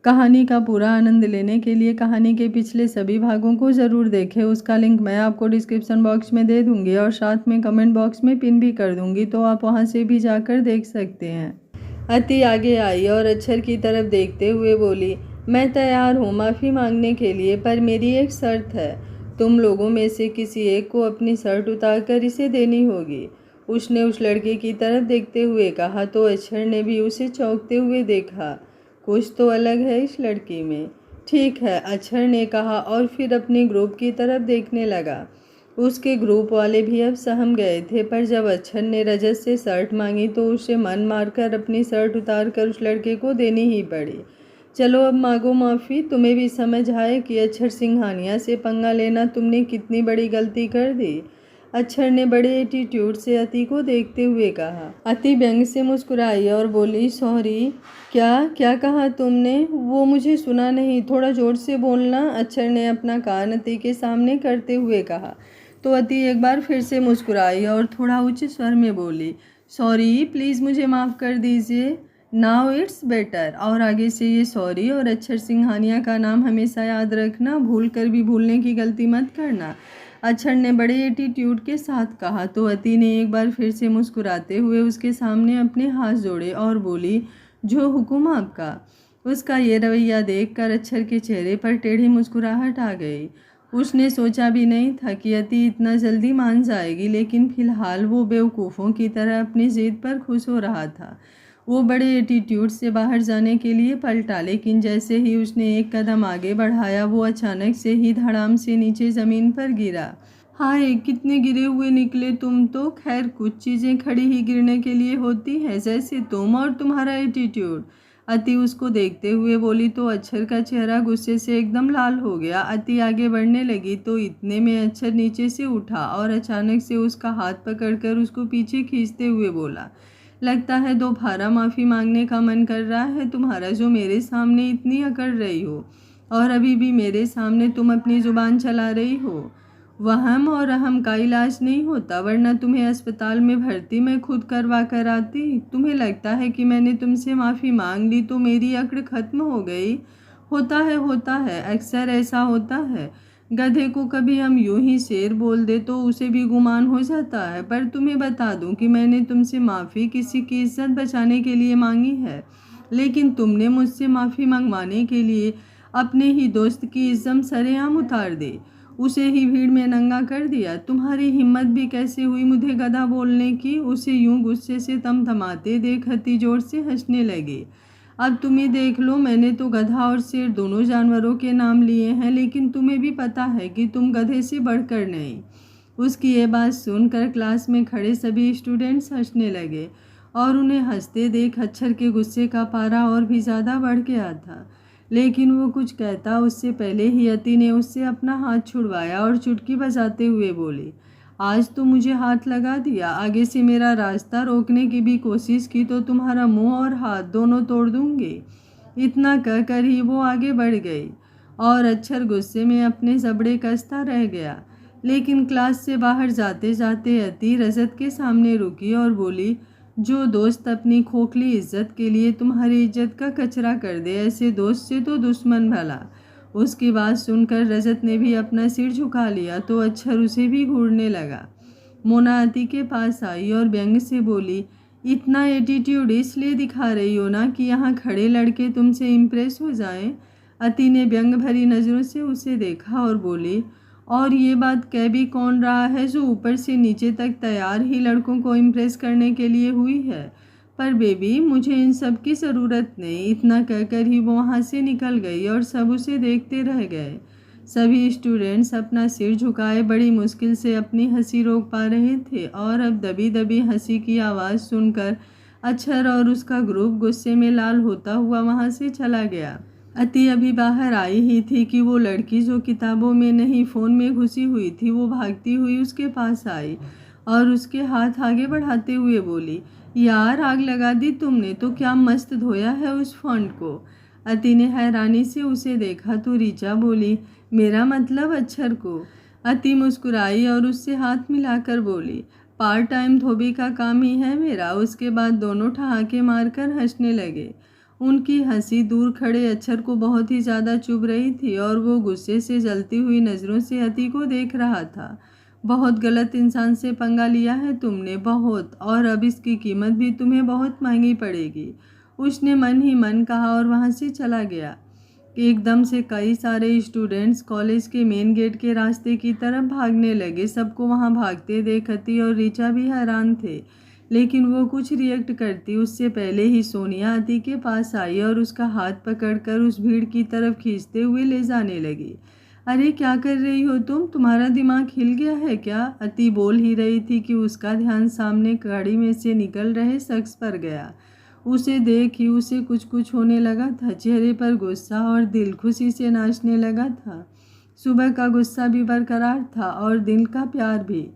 कहानी का पूरा आनंद लेने के लिए कहानी के पिछले सभी भागों को ज़रूर देखें। उसका लिंक मैं आपको डिस्क्रिप्शन बॉक्स में दे दूंगी और साथ में कमेंट बॉक्स में पिन भी कर दूंगी, तो आप वहां से भी जाकर देख सकते हैं। अति आगे आई और अक्षर की तरफ देखते हुए बोली, मैं तैयार हूँ माफ़ी मांगने के लिए, पर मेरी एक शर्त है। तुम लोगों में से किसी एक को अपनी शर्ट उतार कर इसे देनी होगी। उसने उस लड़के की तरफ देखते हुए कहा तो अक्षर ने भी उसे चौंकते हुए देखा। कुछ तो अलग है इस लड़की में। ठीक है, अक्षर ने कहा और फिर अपने ग्रुप की तरफ देखने लगा। उसके ग्रुप वाले भी अब सहम गए थे, पर जब अक्षर ने रजत से शर्ट मांगी तो उसे मन मारकर अपनी शर्ट उतार कर उस लड़के को देनी ही पड़ी। चलो अब मांगो माफ़ी। तुम्हें भी समझ आए कि अक्षर सिंघानिया से पंगा लेना तुमने कितनी बड़ी गलती कर दी। अक्षर ने बड़े एटीट्यूड से अति को देखते हुए कहा। अति व्यंग से मुस्कुराई और बोली, सॉरी। क्या क्या कहा तुमने? वो मुझे सुना नहीं, थोड़ा जोर से बोलना। अक्षर ने अपना कान अति के सामने करते हुए कहा। तो अति एक बार फिर से मुस्कुराई और थोड़ा उच्च स्वर में बोली, सॉरी, प्लीज़ मुझे माफ़ कर दीजिए। Now it's better. और आगे से ये सॉरी और अक्षर सिंघानिया का नाम हमेशा याद रखना, भूल कर भी भूलने की गलती मत करना। अक्षर ने बड़े एटीट्यूड के साथ कहा। तो अति ने एक बार फिर से मुस्कुराते हुए उसके सामने अपने हाथ जोड़े और बोली, जो हुक्म आपका। उसका ये रवैया देखकर अक्षर के चेहरे पर टेढ़ी मुस्कुराहट आ गई। उसने सोचा भी नहीं था कि अति इतना जल्दी मान जाएगी, लेकिन फिलहाल वो बेवकूफ़ों की तरह अपनी जिद पर खुश हो रहा था। वो बड़े एटीट्यूड से बाहर जाने के लिए पलटा, लेकिन जैसे ही उसने एक कदम आगे बढ़ाया वो अचानक से ही धड़ाम से नीचे ज़मीन पर गिरा। हाय, कितने गिरे हुए निकले तुम तो। खैर, कुछ चीज़ें खड़ी ही गिरने के लिए होती हैं, जैसे तुम और तुम्हारा एटीट्यूड। अति उसको देखते हुए बोली। तो अक्षर का चेहरा गुस्से से एकदम लाल हो गया। अति आगे बढ़ने लगी तो इतने में अक्षर नीचे से उठा और अचानक से उसका हाथ पकड़कर उसको पीछे खींचते हुए बोला, लगता है दोबारा माफ़ी मांगने का मन कर रहा है तुम्हारा, जो मेरे सामने इतनी अकड़ रही हो और अभी भी मेरे सामने तुम अपनी ज़ुबान चला रही हो। वहम और अहम का इलाज नहीं होता, वरना तुम्हें अस्पताल में भर्ती मैं खुद करवा कर आती। तुम्हें लगता है कि मैंने तुमसे माफ़ी मांग ली तो मेरी अकड़ खत्म हो गई? होता है, अक्सर ऐसा होता है। गधे को कभी हम यूं ही शेर बोल दे तो उसे भी गुमान हो जाता है। पर तुम्हें बता दूं कि मैंने तुमसे माफ़ी किसी की इज्जत बचाने के लिए मांगी है, लेकिन तुमने मुझसे माफ़ी मंगवाने के लिए अपने ही दोस्त की इज्जत सरेआम उतार दी, उसे ही भीड़ में नंगा कर दिया। तुम्हारी हिम्मत भी कैसे हुई मुझे गधा बोलने की? उसे यूं गुस्से से तमतमाते देख अति जोर से हंसने लगे। अब तुम ही देख लो, मैंने तो गधा और शेर दोनों जानवरों के नाम लिए हैं, लेकिन तुम्हें भी पता है कि तुम गधे से बढ़कर नहीं। उसकी ये बात सुनकर क्लास में खड़े सभी स्टूडेंट्स हंसने लगे और उन्हें हंसते देख अक्षर के गुस्से का पारा और भी ज़्यादा बढ़ गया था। लेकिन वो कुछ कहता उससे पहले ही अति ने उससे अपना हाथ छुड़वाया और चुटकी बजाते हुए बोली, आज तो मुझे हाथ लगा दिया, आगे से मेरा रास्ता रोकने की भी कोशिश की तो तुम्हारा मुंह और हाथ दोनों तोड़ दूंगी। इतना कहकर ही वो आगे बढ़ गई और अक्षर गुस्से में अपने जबड़े कसता रह गया। लेकिन क्लास से बाहर जाते जाते अति रजत के सामने रुकी और बोली, जो दोस्त अपनी खोखली इज्जत के लिए तुम्हारी इज्जत का कचरा कर दे, ऐसे दोस्त से तो दुश्मन भला। उसकी बात सुनकर रजत ने भी अपना सिर झुका लिया तो अक्षर उसे भी घूरने लगा। मोना अति के पास आई और व्यंग से बोली, इतना एटीट्यूड इसलिए दिखा रही हो ना कि यहाँ खड़े लड़के तुमसे इम्प्रेस हो जाएं। अति ने व्यंग भरी नज़रों से उसे देखा और बोली, और ये बात कह भी कौन रहा है जो ऊपर से नीचे तक तैयार ही लड़कों को इम्प्रेस करने के लिए हुई है? पर बेबी, मुझे इन सब की ज़रूरत नहीं। इतना कहकर ही वो वहाँ से निकल गई और सब उसे देखते रह गए। सभी स्टूडेंट्स अपना सिर झुकाए बड़ी मुश्किल से अपनी हंसी रोक पा रहे थे और अब दबी दबी हंसी की आवाज़ सुनकर अक्षर और उसका ग्रुप गुस्से में लाल होता हुआ वहाँ से चला गया। अति अभी बाहर आई ही थी कि वो लड़की जो किताबों में नहीं फ़ोन में घुसी हुई थी, वो भागती हुई उसके पास आई और उसके हाथ आगे बढ़ाते हुए बोली, यार, आग लगा दी तुमने तो। क्या मस्त धोया है उस फ़ॉन्ट को। अति ने हैरानी से उसे देखा तो ऋचा बोली, मेरा मतलब अक्षर को। अति मुस्कुराई और उससे हाथ मिलाकर बोली, पार्ट टाइम धोबी का काम ही है मेरा। उसके बाद दोनों ठहाके मारकर हंसने लगे उनकी हंसी दूर खड़े अक्षर को बहुत ही ज़्यादा चुभ रही थी और वो गुस्से से जलती हुई नज़रों से अति को देख रहा था। बहुत गलत इंसान से पंगा लिया है तुमने, बहुत, और अब इसकी कीमत भी तुम्हें बहुत महंगी पड़ेगी। उसने मन ही मन कहा और वहाँ से चला गया। एकदम से कई सारे स्टूडेंट्स कॉलेज के मेन गेट के रास्ते की तरफ भागने लगे। सबको वहाँ भागते देख अति और ऋचा भी हैरान थे, लेकिन वो कुछ रिएक्ट करती उससे पहले ही सोनिया अति के पास आई और उसका हाथ पकड़कर उस भीड़ की तरफ खींचते हुए ले जाने लगी। अरे क्या कर रही हो तुम? तुम्हारा दिमाग हिल गया है क्या? अति बोल ही रही थी कि उसका ध्यान सामने गाड़ी में से निकल रहे शख्स पर गया। उसे देख ही उसे कुछ कुछ होने लगा था। चेहरे पर गुस्सा और दिल खुशी से नाचने लगा था। सुबह का गुस्सा भी बरकरार था और दिल का प्यार भी।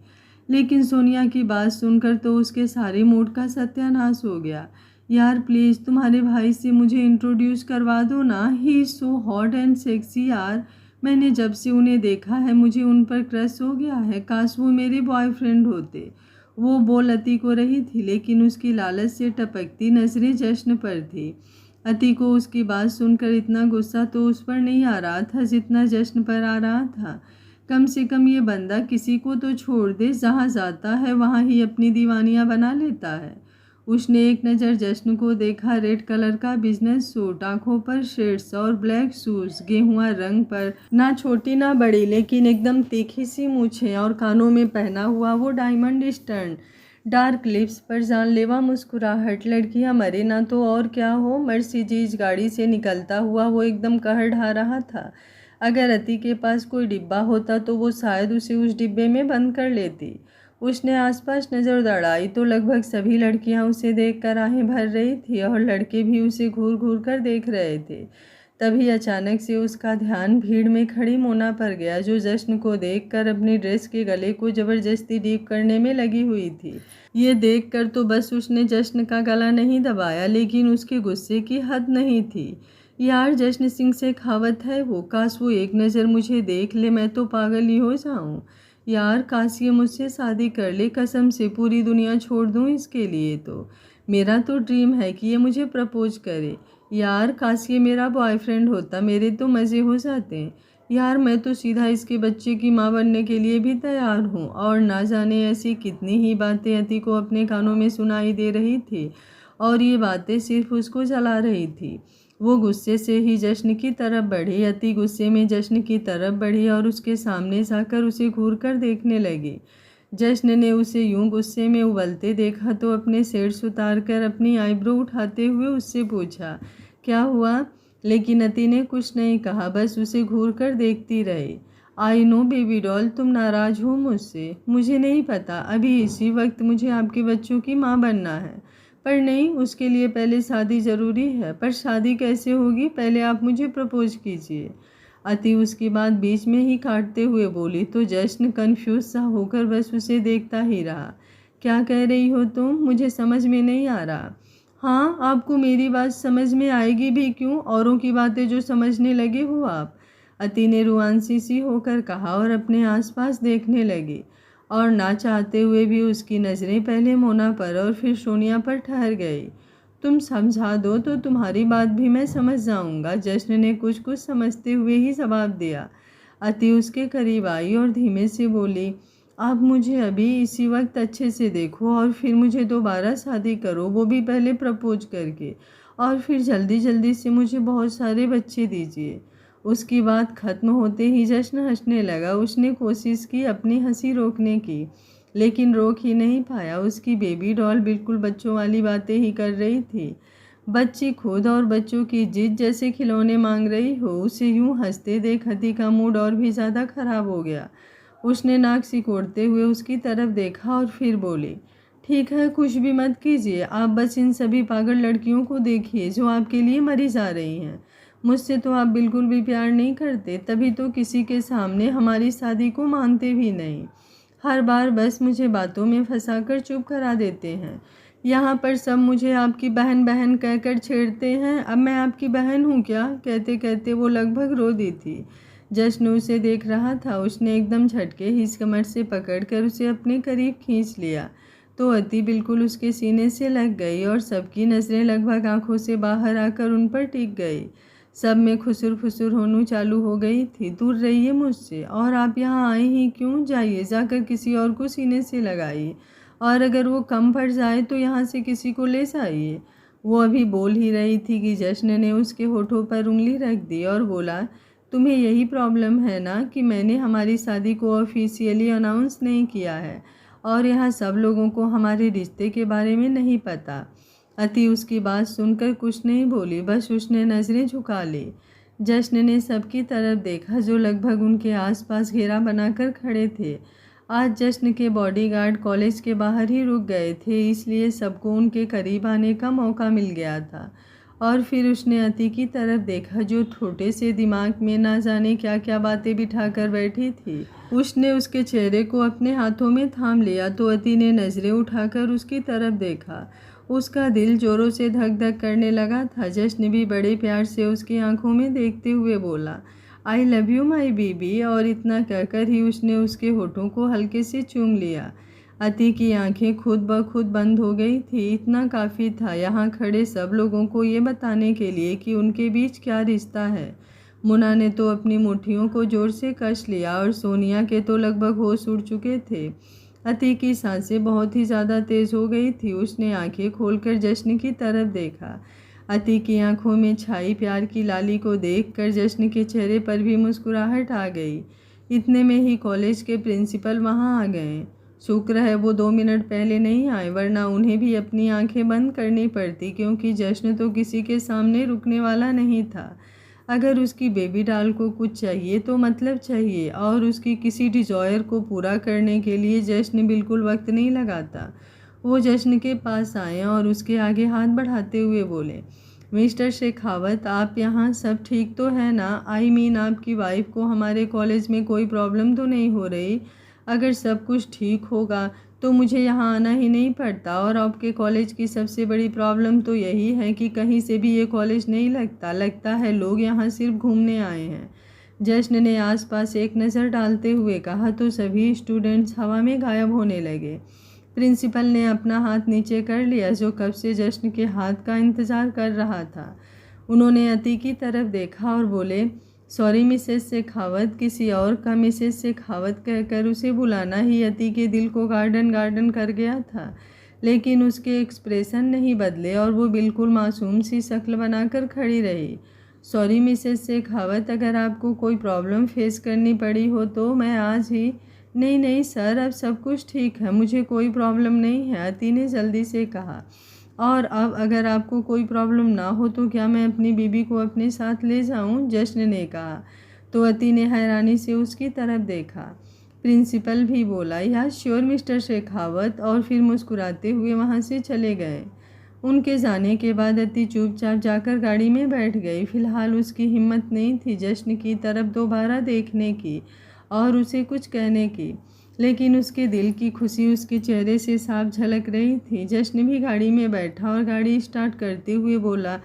लेकिन सोनिया की बात सुनकर तो उसके सारे मूड का सत्यानाश हो गया। यार प्लीज़ तुम्हारे भाई से मुझे इंट्रोड्यूस करवा दो ना, he is so hot and sexy यार। मैंने जब से उन्हें देखा है मुझे उन पर क्रश हो गया है, काश वो मेरे बॉयफ्रेंड होते। वो बोल अति को रही थी, लेकिन उसकी लालच से टपकती नजरें जश्न पर थी। अति को उसकी बात सुनकर इतना गुस्सा तो उस पर नहीं आ रहा था जितना जश्न पर आ रहा था। कम से कम ये बंदा किसी को तो छोड़ दे, जहाँ जाता है वहाँ ही अपनी दीवानियाँ बना लेता है। उसने एक नज़र जश्न को देखा। रेड कलर का बिजनेस सूट, आंखों पर शेड्स और ब्लैक शूज, गेहुआ रंग पर, ना छोटी ना बड़ी लेकिन एकदम तीखी सी मूछें और कानों में पहना हुआ वो डायमंड स्टड, डार्क लिप्स पर जानलेवा मुस्कुराहट। लड़कियां मरे ना तो और क्या हो। मर्सिडीज गाड़ी से निकलता हुआ वो एकदम कहर ढा रहा था। अगर अति के पास कोई डिब्बा होता तो वो शायद उसे उस डिब्बे में बंद कर लेती। उसने आसपास नज़र दौड़ाई तो लगभग सभी लड़कियां उसे देखकर आहें भर रही थी और लड़के भी उसे घूर घूर कर देख रहे थे। तभी अचानक से उसका ध्यान भीड़ में खड़ी मोना पर गया, जो जश्न को देखकर अपनी ड्रेस के गले को जबरदस्ती डीप करने में लगी हुई थी। ये देखकर तो बस उसने जश्न का गला नहीं दबाया, लेकिन उसके गुस्से की हद नहीं थी। यार जश्न सिंह शेखावत है वो, काश वो एक नज़र मुझे देख ले, मैं तो पागल ही हो जाऊं। यार काश ये मुझसे शादी कर ले, कसम से पूरी दुनिया छोड़ दूं इसके लिए। तो मेरा तो ड्रीम है कि ये मुझे प्रपोज करे। यार काश ये मेरा बॉयफ्रेंड होता, मेरे तो मज़े हो जाते। यार मैं तो सीधा इसके बच्चे की माँ बनने के लिए भी तैयार हूँ। और ना जाने ऐसी कितनी ही बातें अति को अपने कानों में सुनाई दे रही थी और ये बातें सिर्फ उसको जला रही थी। वो गुस्से से ही जश्न की तरफ बढ़ी। अति गुस्से में जश्न की तरफ बढ़ी और उसके सामने जाकर उसे घूर कर देखने लगी। जश्न ने उसे यूं गुस्से में उबलते देखा तो अपने शेड्स उतार कर अपनी आईब्रो उठाते हुए उससे पूछा, क्या हुआ? लेकिन अति ने कुछ नहीं कहा, बस उसे घूर कर देखती रही। आई नो बेबी डॉल, तुम नाराज़ हो मुझसे, मुझे नहीं पता, अभी इसी वक्त मुझे आपके बच्चों की माँ बनना है। पर नहीं, उसके लिए पहले शादी ज़रूरी है। पर शादी कैसे होगी? पहले आप मुझे प्रपोज कीजिए। अति उसकी बात बीच में ही काटते हुए बोली तो जश्न कन्फ्यूज सा होकर बस उसे देखता ही रहा। क्या कह रही हो तुम? मुझे समझ में नहीं आ रहा। हाँ, आपको मेरी बात समझ में आएगी भी क्यों? औरों की बातें जो समझने लगे हो आप, अति ने रुआंसी सी होकर कहा और अपने आसपास देखने लगी। और ना चाहते हुए भी उसकी नज़रें पहले मोना पर और फिर सोनिया पर ठहर गई। तुम समझा दो तो तुम्हारी बात भी मैं समझ जाऊंगा, जश्न ने कुछ कुछ समझते हुए ही जवाब दिया। अति उसके करीब आई और धीमे से बोली, आप मुझे अभी इसी वक्त अच्छे से देखो और फिर मुझे दोबारा शादी करो, वो भी पहले प्रपोज करके, और फिर जल्दी जल्दी से मुझे बहुत सारे बच्चे दीजिए। उसकी बात खत्म होते ही जश्न हंसने लगा। उसने कोशिश की अपनी हंसी रोकने की, लेकिन रोक ही नहीं पाया। उसकी बेबी डॉल बिल्कुल बच्चों वाली बातें ही कर रही थी। बच्ची खुद और बच्चों की जिद जैसे खिलौने मांग रही हो। उसे यूं हंसते देख अति का मूड और भी ज़्यादा खराब हो गया। उसने नाक सिकोड़ते हुए उसकी तरफ देखा और फिर बोली, ठीक है, कुछ भी मत कीजिए, आप बस इन सभी पागल लड़कियों को देखिए जो आपके लिए मरी जा रही हैं। मुझसे तो आप बिल्कुल भी प्यार नहीं करते, तभी तो किसी के सामने हमारी शादी को मानते भी नहीं। हर बार बस मुझे बातों में फंसाकर चुप करा देते हैं। यहाँ पर सब मुझे आपकी बहन बहन कहकर छेड़ते हैं। अब मैं आपकी बहन हूँ क्या? कहते कहते वो लगभग रो दी थी। जश्न उसे देख रहा था। उसने एकदम झटके ही इस कमर से पकड़कर उसे अपने करीब खींच लिया। तो अति बिल्कुल उसके सीने से लग गई और सबकी नज़रें लगभग आंखों से बाहर आकर उन पर टिक गई। सब में खुसुर फुसुर होनी चालू हो गई थी। दूर रहिए मुझसे, और आप यहाँ आए ही क्यों? जाइए, जाकर किसी और को सीने से लगाइए, और अगर वो कम पड़ जाए तो यहाँ से किसी को ले जाइए। वो अभी बोल ही रही थी कि जश्न ने उसके होठों पर उंगली रख दी और बोला, तुम्हें यही प्रॉब्लम है ना कि मैंने हमारी शादी को ऑफिशियली अनाउंस नहीं किया है और यहाँ सब लोगों को हमारे रिश्ते के बारे में नहीं पता। अति उसकी बात सुनकर कुछ नहीं बोली, बस उसने नज़रें झुका ली। जश्न ने सबकी तरफ देखा जो लगभग उनके आसपास घेरा बनाकर खड़े थे। आज जश्न के बॉडीगार्ड कॉलेज के बाहर ही रुक गए थे, इसलिए सबको उनके करीब आने का मौका मिल गया था। और फिर उसने अति की तरफ देखा जो छोटे से दिमाग में ना जाने क्या क्या बातें बिठाकर बैठी थी। उसने उसके चेहरे को अपने हाथों में थाम लिया तो अति ने नज़रें उठाकर उसकी तरफ देखा। उसका दिल जोरों से धक धक करने लगा था। जश्न भी बड़े प्यार से उसकी आंखों में देखते हुए बोला, I love you my baby, और इतना कहकर ही उसने उसके होठों को हल्के से चूम लिया। अति की आंखें खुद ब खुद बंद हो गई थी। इतना काफ़ी था यहाँ खड़े सब लोगों को ये बताने के लिए कि उनके बीच क्या रिश्ता है। मुन्ना ने तो अपनी मुट्ठियों को जोर से कस लिया और सोनिया के तो लगभग होश उड़ चुके थे। अति की सांसें बहुत ही ज़्यादा तेज़ हो गई थी। उसने आंखें खोलकर जश्न की तरफ देखा। अति की आंखों में छाई प्यार की लाली को देखकर जश्न के चेहरे पर भी मुस्कुराहट आ गई। इतने में ही कॉलेज के प्रिंसिपल वहाँ आ गए। शुक्र है वो 2 मिनट पहले नहीं आए, वरना उन्हें भी अपनी आंखें बंद करनी पड़ती, क्योंकि जश्न तो किसी के सामने रुकने वाला नहीं था। अगर उसकी बेबी डॉल को कुछ चाहिए तो मतलब चाहिए, और उसकी किसी डिज़ायर को पूरा करने के लिए जश्न बिल्कुल वक्त नहीं लगाता। वो जश्न के पास आए और उसके आगे हाथ बढ़ाते हुए बोले, मिस्टर शेखावत, आप यहाँ सब ठीक तो है ना? आई मीन आपकी वाइफ को हमारे कॉलेज में कोई प्रॉब्लम तो नहीं हो रही? अगर सब कुछ ठीक होगा तो मुझे यहाँ आना ही नहीं पड़ता। और आपके कॉलेज की सबसे बड़ी प्रॉब्लम तो यही है कि कहीं से भी ये कॉलेज नहीं लगता है लोग यहाँ सिर्फ घूमने आए हैं। जश्न ने आसपास एक नज़र डालते हुए कहा तो सभी स्टूडेंट्स हवा में गायब होने लगे। प्रिंसिपल ने अपना हाथ नीचे कर लिया जो कब से जश्न के हाथ का इंतज़ार कर रहा था। उन्होंने अति की तरफ देखा और बोले, सॉरी मिसेस शेखावत, किसी और का मिसेस शेखावत कहकर उसे बुलाना ही अति के दिल को गार्डन गार्डन कर गया था। लेकिन उसके एक्सप्रेशन नहीं बदले और वो बिल्कुल मासूम सी शक्ल बनाकर खड़ी रही। सॉरी मिसेस शेखावत, अगर आपको कोई प्रॉब्लम फेस करनी पड़ी हो तो मैं आज ही। नहीं नहीं सर, अब सब कुछ ठीक है, मुझे कोई प्रॉब्लम नहीं है, अति ने जल्दी से कहा। और अब अगर आपको कोई प्रॉब्लम ना हो तो क्या मैं अपनी बीबी को अपने साथ ले जाऊं? जश्न ने कहा। तो अति ने हैरानी से उसकी तरफ देखा। प्रिंसिपल भी बोला, या श्योर मिस्टर शेखावत, और फिर मुस्कुराते हुए वहां से चले गए। उनके जाने के बाद अति चुपचाप जाकर गाड़ी में बैठ गई। फिलहाल उसकी हिम्मत नहीं थी जश्न की तरफ दोबारा देखने की और उसे कुछ कहने की, लेकिन उसके दिल की खुशी उसके चेहरे से साफ झलक रही थी। जश्न भी गाड़ी में बैठा और गाड़ी स्टार्ट करते हुए बोला,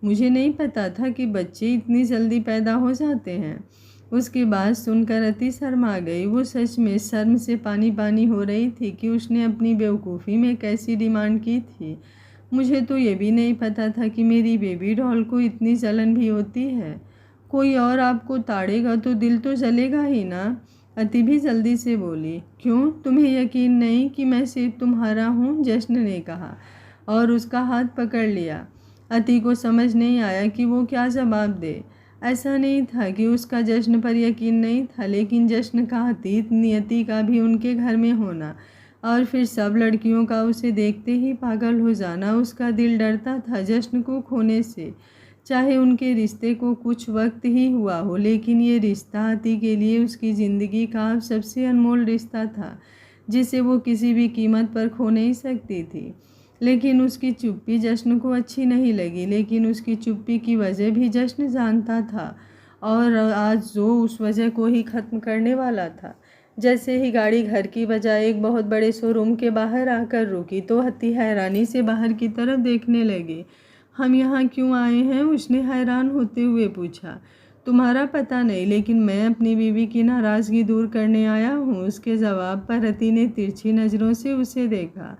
मुझे नहीं पता था कि बच्चे इतनी जल्दी पैदा हो जाते हैं। उसकी बात सुनकर अति शर्मा गई। वो सच में शर्म से पानी पानी हो रही थी कि उसने अपनी बेवकूफ़ी में कैसी डिमांड की थी। मुझे तो ये भी नहीं पता था कि मेरी बेबी डॉल को इतनी जलन भी होती है। कोई और आपको ताड़ेगा तो दिल तो जलेगा ही ना? अति भी जल्दी से बोली। क्यों, तुम्हें यकीन नहीं कि मैं सिर्फ तुम्हारा हूँ? जश्न ने कहा और उसका हाथ पकड़ लिया। अति को समझ नहीं आया कि वो क्या जवाब दे। ऐसा नहीं था कि उसका जश्न पर यकीन नहीं था, लेकिन जश्न का अतीत, नियति का भी उनके घर में होना और फिर सब लड़कियों का उसे देखते ही पागल हो जाना, उसका दिल डरता था जश्न को खोने से। चाहे उनके रिश्ते को कुछ वक्त ही हुआ हो, लेकिन ये रिश्ता अति के लिए उसकी ज़िंदगी का अब सबसे अनमोल रिश्ता था, जिसे वो किसी भी कीमत पर खो नहीं सकती थी। लेकिन उसकी चुप्पी जश्न को अच्छी नहीं लगी, लेकिन उसकी चुप्पी की वजह भी जश्न जानता था और आज जो उस वजह को ही ख़त्म करने वाला था। जैसे ही गाड़ी घर की बजाय एक बहुत बड़े शोरूम के बाहर आकर रुकी तो अति हैरानी से बाहर की तरफ देखने लगी। हम यहाँ क्यों आए हैं? उसने हैरान होते हुए पूछा। तुम्हारा पता नहीं, लेकिन मैं अपनी बीवी की नाराज़गी दूर करने आया हूँ। उसके जवाब पर रति ने तिरछी नज़रों से उसे देखा।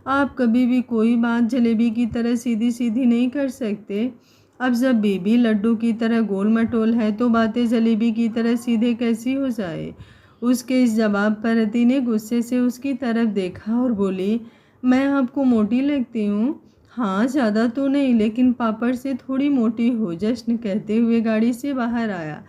आप कभी भी कोई बात जलेबी की तरह सीधी सीधी नहीं कर सकते। अब जब बीबी लड्डू की तरह गोल मटोल है तो बातें जलेबी की तरह सीधे कैसी हो जाए। उसके इस जवाब पर रति ने गुस्से से उसकी तरफ देखा और बोली, मैं आपको मोटी लगती हूँ? हाँ, ज़्यादा तो नहीं, लेकिन पापड़ से थोड़ी मोटी हो। जश्न कहते हुए गाड़ी से बाहर आया।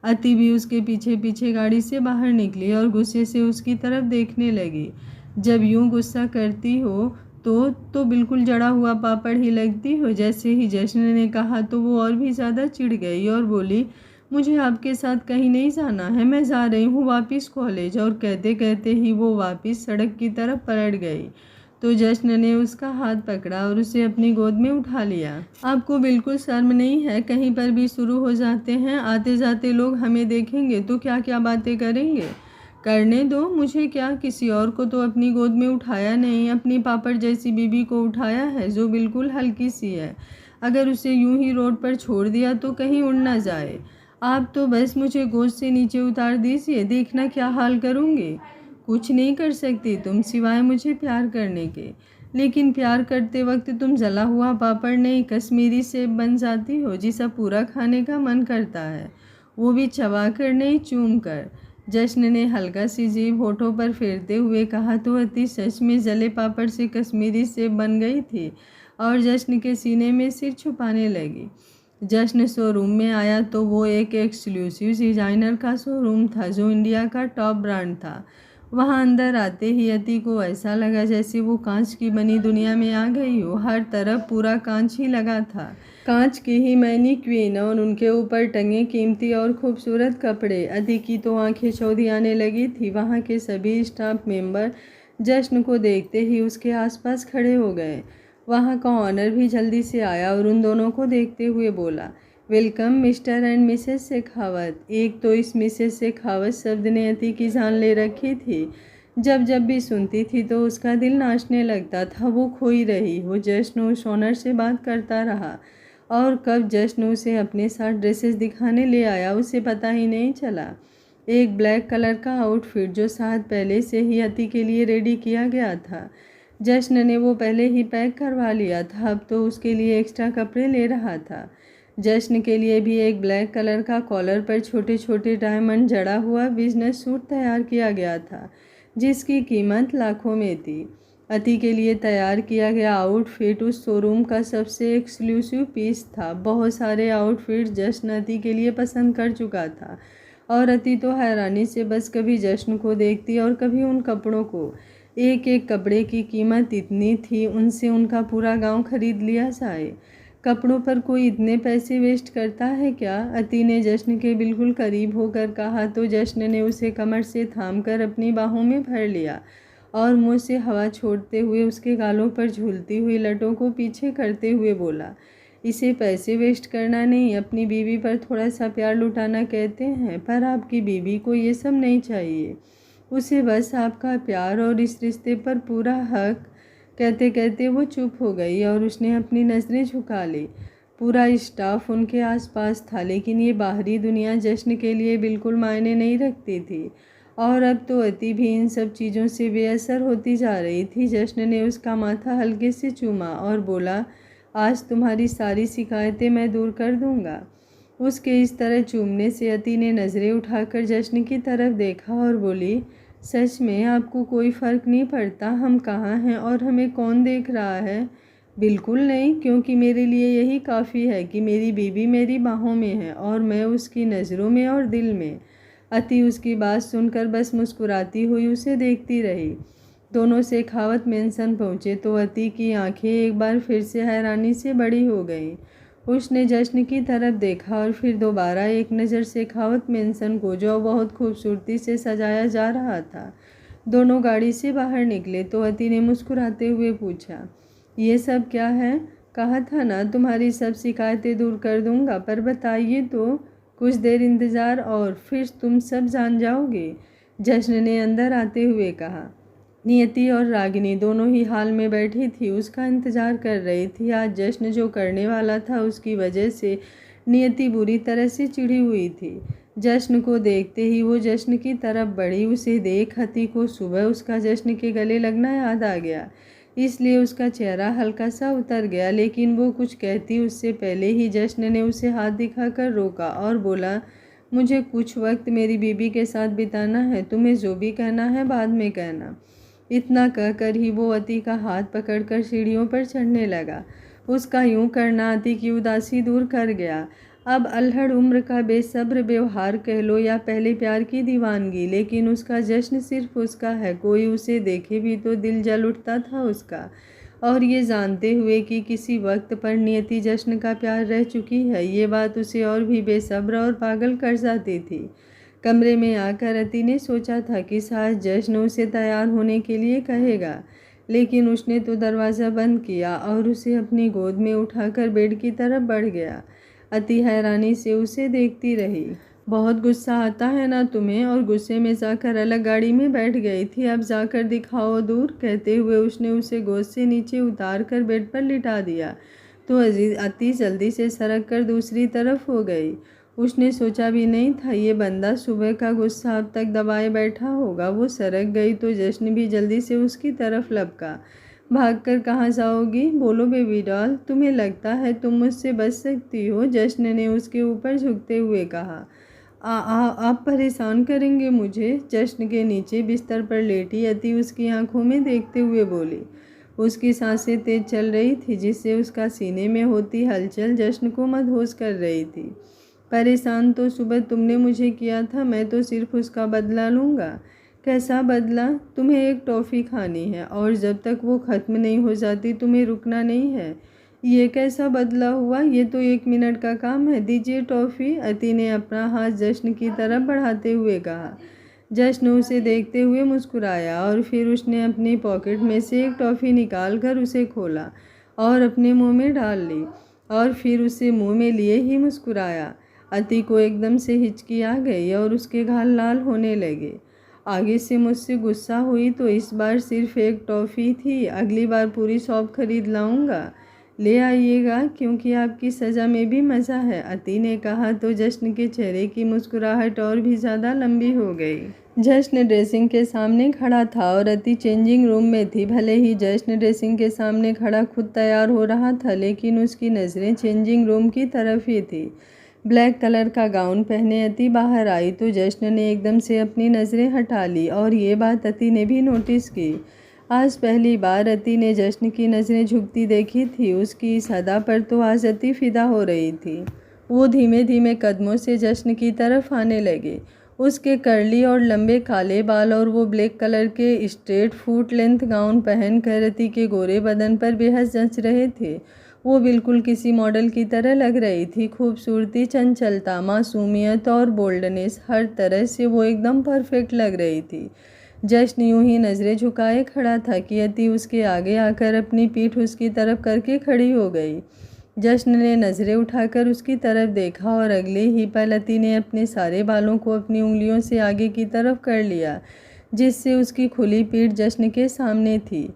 अति भी उसके पीछे पीछे गाड़ी से बाहर निकली और गुस्से से उसकी तरफ देखने लगी। जब यूं गुस्सा करती हो तो बिल्कुल जड़ा हुआ पापड़ ही लगती हो। जैसे ही जश्न ने कहा तो वो और भी ज़्यादा चिढ़ गई और बोली, मुझे आपके साथ कहीं नहीं जाना है, मैं जा रही हूँ वापस कॉलेज। और कहते कहते ही वो वापस सड़क की तरफ पलट गई। तो जश्न ने उसका हाथ पकड़ा और उसे अपनी गोद में उठा लिया। आपको बिल्कुल शर्म नहीं है? कहीं पर भी शुरू हो जाते हैं, आते जाते लोग हमें देखेंगे तो क्या क्या बातें करेंगे। करने दो, मुझे क्या, किसी और को तो अपनी गोद में उठाया नहीं, अपनी पापड़ जैसी बीबी को उठाया है जो बिल्कुल हल्की सी है। अगर उसे यूं ही रोड पर छोड़ दिया तो कहीं उड़ ना जाए। आप तो बस मुझे गोद से नीचे उतार दीजिए, देखना क्या हाल करूँगी। कुछ नहीं कर सकती तुम सिवाय मुझे प्यार करने के। लेकिन प्यार करते वक्त तुम जला हुआ पापड़ नहीं, कश्मीरी सेब बन जाती हो जिसे पूरा खाने का मन करता है, वो भी चबा कर नहीं, चूम कर। जश्न ने हल्का सी जीभ होठों पर फेरते हुए कहा। तो अति सच में जले पापड़ से कश्मीरी सेब बन गई थी और जश्न के सीने में सिर छुपाने लगी। जश्न शोरूम में आया तो वो एक एक्सक्लूसिव डिजाइनर का शोरूम था जो इंडिया का टॉप ब्रांड था। वहाँ अंदर आते ही अति को ऐसा लगा जैसे वो कांच की बनी दुनिया में आ गई हो। हर तरफ पूरा कांच ही लगा था, कांच की ही मैनीक्वीन और उनके ऊपर टंगे कीमती और खूबसूरत कपड़े। अति की तो आंखें चौधी आने लगी थी। वहाँ के सभी स्टाफ मेंबर जश्न को देखते ही उसके आसपास खड़े हो गए। वहाँ का ऑनर भी जल्दी से आया और उन दोनों को देखते हुए बोला, welcome mister and Mrs Shekhawat. एक तो इस मिसेस शेखावत शब्द ने अति की जान ले रखी थी। जब जब भी सुनती थी तो उसका दिल नाचने लगता था। वो खोई रही। वो जश्न उस ऑनर से बात करता रहा और कब जश्न उसे अपने साथ ड्रेसेस दिखाने ले आया उसे पता ही नहीं चला। एक ब्लैक कलर का आउटफिट जो साथ पहले से ही अति के लिए रेडी किया गया था। जश्न ने वो पहले ही पैक करवा लिया था, अब तो उसके लिए एक्स्ट्रा कपड़े ले रहा था। जश्न के लिए भी एक ब्लैक कलर का कॉलर पर छोटे छोटे डायमंड जड़ा हुआ बिजनेस सूट तैयार किया गया था जिसकी कीमत लाखों में थी। अति के लिए तैयार किया गया आउटफिट उस शोरूम का सबसे एक्सक्लूसिव पीस था। बहुत सारे आउटफिट जश्न अति के लिए पसंद कर चुका था और अति तो हैरानी से बस कभी जश्न को देखती और कभी उन कपड़ों को। एक एक कपड़े की कीमत इतनी थी उनसे उनका पूरा गांव खरीद लिया जाए। कपड़ों पर कोई इतने पैसे वेस्ट करता है क्या? अति ने जश्न के बिल्कुल करीब होकर कहा तो जश्न ने उसे कमर से थामकर अपनी बाहों में भर लिया और मुंह से हवा छोड़ते हुए उसके गालों पर झूलती हुई लटों को पीछे करते हुए बोला, इसे पैसे वेस्ट करना नहीं, अपनी बीवी पर थोड़ा सा प्यार लुटाना कहते हैं। पर आपकी बीवी को ये सब नहीं चाहिए, उसे बस आपका प्यार और इस रिश्ते पर पूरा हक। कहते कहते वो चुप हो गई और उसने अपनी नज़रें झुका ली। पूरा स्टाफ उनके आसपास था लेकिन ये बाहरी दुनिया जश्न के लिए बिल्कुल मायने नहीं रखती थी और अब तो अति भी इन सब चीज़ों से बेअसर होती जा रही थी। जश्न ने उसका माथा हल्के से चूमा और बोला, आज तुम्हारी सारी शिकायतें मैं दूर कर दूंगा। उसके इस तरह चूमने से अति ने नज़रें उठाकर जश्न की तरफ देखा और बोली, सच में आपको कोई फ़र्क नहीं पड़ता हम कहाँ हैं और हमें कौन देख रहा है? बिल्कुल नहीं, क्योंकि मेरे लिए यही काफ़ी है कि मेरी बीवी मेरी बाहों में है और मैं उसकी नज़रों में और दिल में। अति उसकी बात सुनकर बस मुस्कुराती हुई उसे देखती रही। दोनों शेखावत मेंशन पहुँचे तो अति की आंखें एक बार फिर से हैरानी से बड़ी हो गईं। उसने जश्न की तरफ देखा और फिर दोबारा एक नज़र शेखावत मेंशन को जो बहुत खूबसूरती से सजाया जा रहा था। दोनों गाड़ी से बाहर निकले तो अति ने मुस्कुराते हुए पूछा, ये सब क्या है? कहा था ना तुम्हारी सब शिकायतें दूर कर दूंगा, पर बताइए तो। कुछ देर इंतज़ार और फिर तुम सब जान जाओगे, जश्न ने अंदर आते हुए कहा। नियति और रागिनी दोनों ही हाल में बैठी थी, उसका इंतज़ार कर रही थी। आज जश्न जो करने वाला था उसकी वजह से नियति बुरी तरह से चिढ़ी हुई थी। जश्न को देखते ही वो जश्न की तरफ बढ़ी। उसे देख अति को सुबह उसका जश्न के गले लगना याद आ गया, इसलिए उसका चेहरा हल्का सा उतर गया। लेकिन वो कुछ कहती उससे पहले ही जश्न ने उसे हाथ दिखाकर रोका और बोला, मुझे कुछ वक्त मेरी बीबी के साथ बिताना है, तुम्हें जो भी कहना है बाद में कहना। इतना कहकर ही वो अति का हाथ पकड़कर सीढ़ियों पर चढ़ने लगा। उसका यूं करना अति की उदासी दूर कर गया। अब अल्हड़ उम्र का बेसब्र व्यवहार कह लो या पहले प्यार की दीवानगी, लेकिन उसका जश्न सिर्फ उसका है। कोई उसे देखे भी तो दिल जल उठता था उसका। और ये जानते हुए कि किसी वक्त पर नियति जश्न का प्यार रह चुकी है, ये बात उसे और भी बेसब्र और पागल कर जाती थी। कमरे में आकर अति ने सोचा था कि शायद जश्न उसे तैयार होने के लिए कहेगा, लेकिन उसने तो दरवाज़ा बंद किया और उसे अपनी गोद में उठाकर बेड की तरफ बढ़ गया। अति हैरानी से उसे देखती रही। बहुत गुस्सा आता है ना तुम्हें, और गुस्से में जाकर अलग गाड़ी में बैठ गई थी। अब जाकर दिखाओ दूर, कहते हुए उसने उसे गोद से नीचे उतार कर बेड पर लिटा दिया तो अति जल्दी से सरक कर दूसरी तरफ हो गई। उसने सोचा भी नहीं था ये बंदा सुबह का गुस्सा अब तक दबाए बैठा होगा। वो सरक गई तो जश्न भी जल्दी से उसकी तरफ लपका। भागकर कहाँ जाओगी, बोलो बेबी डॉल, तुम्हें लगता है तुम मुझसे बच सकती हो, जश्न ने उसके ऊपर झुकते हुए कहा। आप परेशान करेंगे मुझे, जश्न के नीचे बिस्तर पर लेटी अति उसकी आंखों में देखते हुए बोली। उसकी सांसें तेज चल रही थी, जिससे उसका सीने में होती हलचल जश्न को मदहोश कर रही थी। परेशान तो सुबह तुमने मुझे किया था, मैं तो सिर्फ उसका बदला लूँगा। कैसा बदला? तुम्हें एक टॉफ़ी खानी है और जब तक वो ख़त्म नहीं हो जाती तुम्हें रुकना नहीं है। ये कैसा बदला हुआ? ये तो 1 मिनट का काम है, दीजिए टॉफ़ी, अति ने अपना हाथ जश्न की तरफ बढ़ाते हुए कहा। जश्न उसे देखते हुए मुस्कुराया और फिर उसने अपनी पॉकेट में से एक टॉफ़ी निकाल कर उसे खोला और अपने मुंह में डाल ली और फिर उसे मुंह में लिए ही मुस्कुराया। अति को एकदम से हिचकी आ गई और उसके गाल लाल होने लगे। आगे से मुझसे गुस्सा हुई तो इस बार सिर्फ एक टॉफ़ी थी, अगली बार पूरी शॉप खरीद लाऊंगा, ले आइएगा, क्योंकि आपकी सज़ा में भी मज़ा है, अति ने कहा तो जश्न के चेहरे की मुस्कुराहट और भी ज़्यादा लंबी हो गई। जश्न ड्रेसिंग के सामने खड़ा था और अति चेंजिंग रूम में थी। भले ही जश्न ड्रेसिंग के सामने खड़ा खुद तैयार हो रहा था, लेकिन उसकी नज़रें चेंजिंग रूम की तरफ ही थी। ब्लैक कलर का गाउन पहने अति बाहर आई तो जश्न ने एकदम से अपनी नज़रें हटा ली और ये बात अति ने भी नोटिस की। आज पहली बार अति ने जश्न की नज़रें झुकती देखी थी। उसकी इस अदा पर तो आज अति फिदा हो रही थी। वो धीमे धीमे कदमों से जश्न की तरफ आने लगे। उसके कर्ली और लंबे काले बाल और वो ब्लैक कलर के स्ट्रेट फुट लेंथ गाउन पहन कर अति के गोरे बदन पर बेहद जच रहे थे। वो बिल्कुल किसी मॉडल की तरह लग रही थी। खूबसूरती, चंचलता, मासूमियत और बोल्डनेस, हर तरह से वो एकदम परफेक्ट लग रही थी। जश्न यूं ही नज़रें झुकाए खड़ा था कि अति उसके आगे आकर अपनी पीठ उसकी तरफ करके खड़ी हो गई। जश्न ने नज़रें उठाकर उसकी तरफ देखा और अगले ही पल अति ने अपने सारे बालों को अपनी उंगलियों से आगे की तरफ कर लिया, जिससे उसकी खुली पीठ जश्न के सामने थी।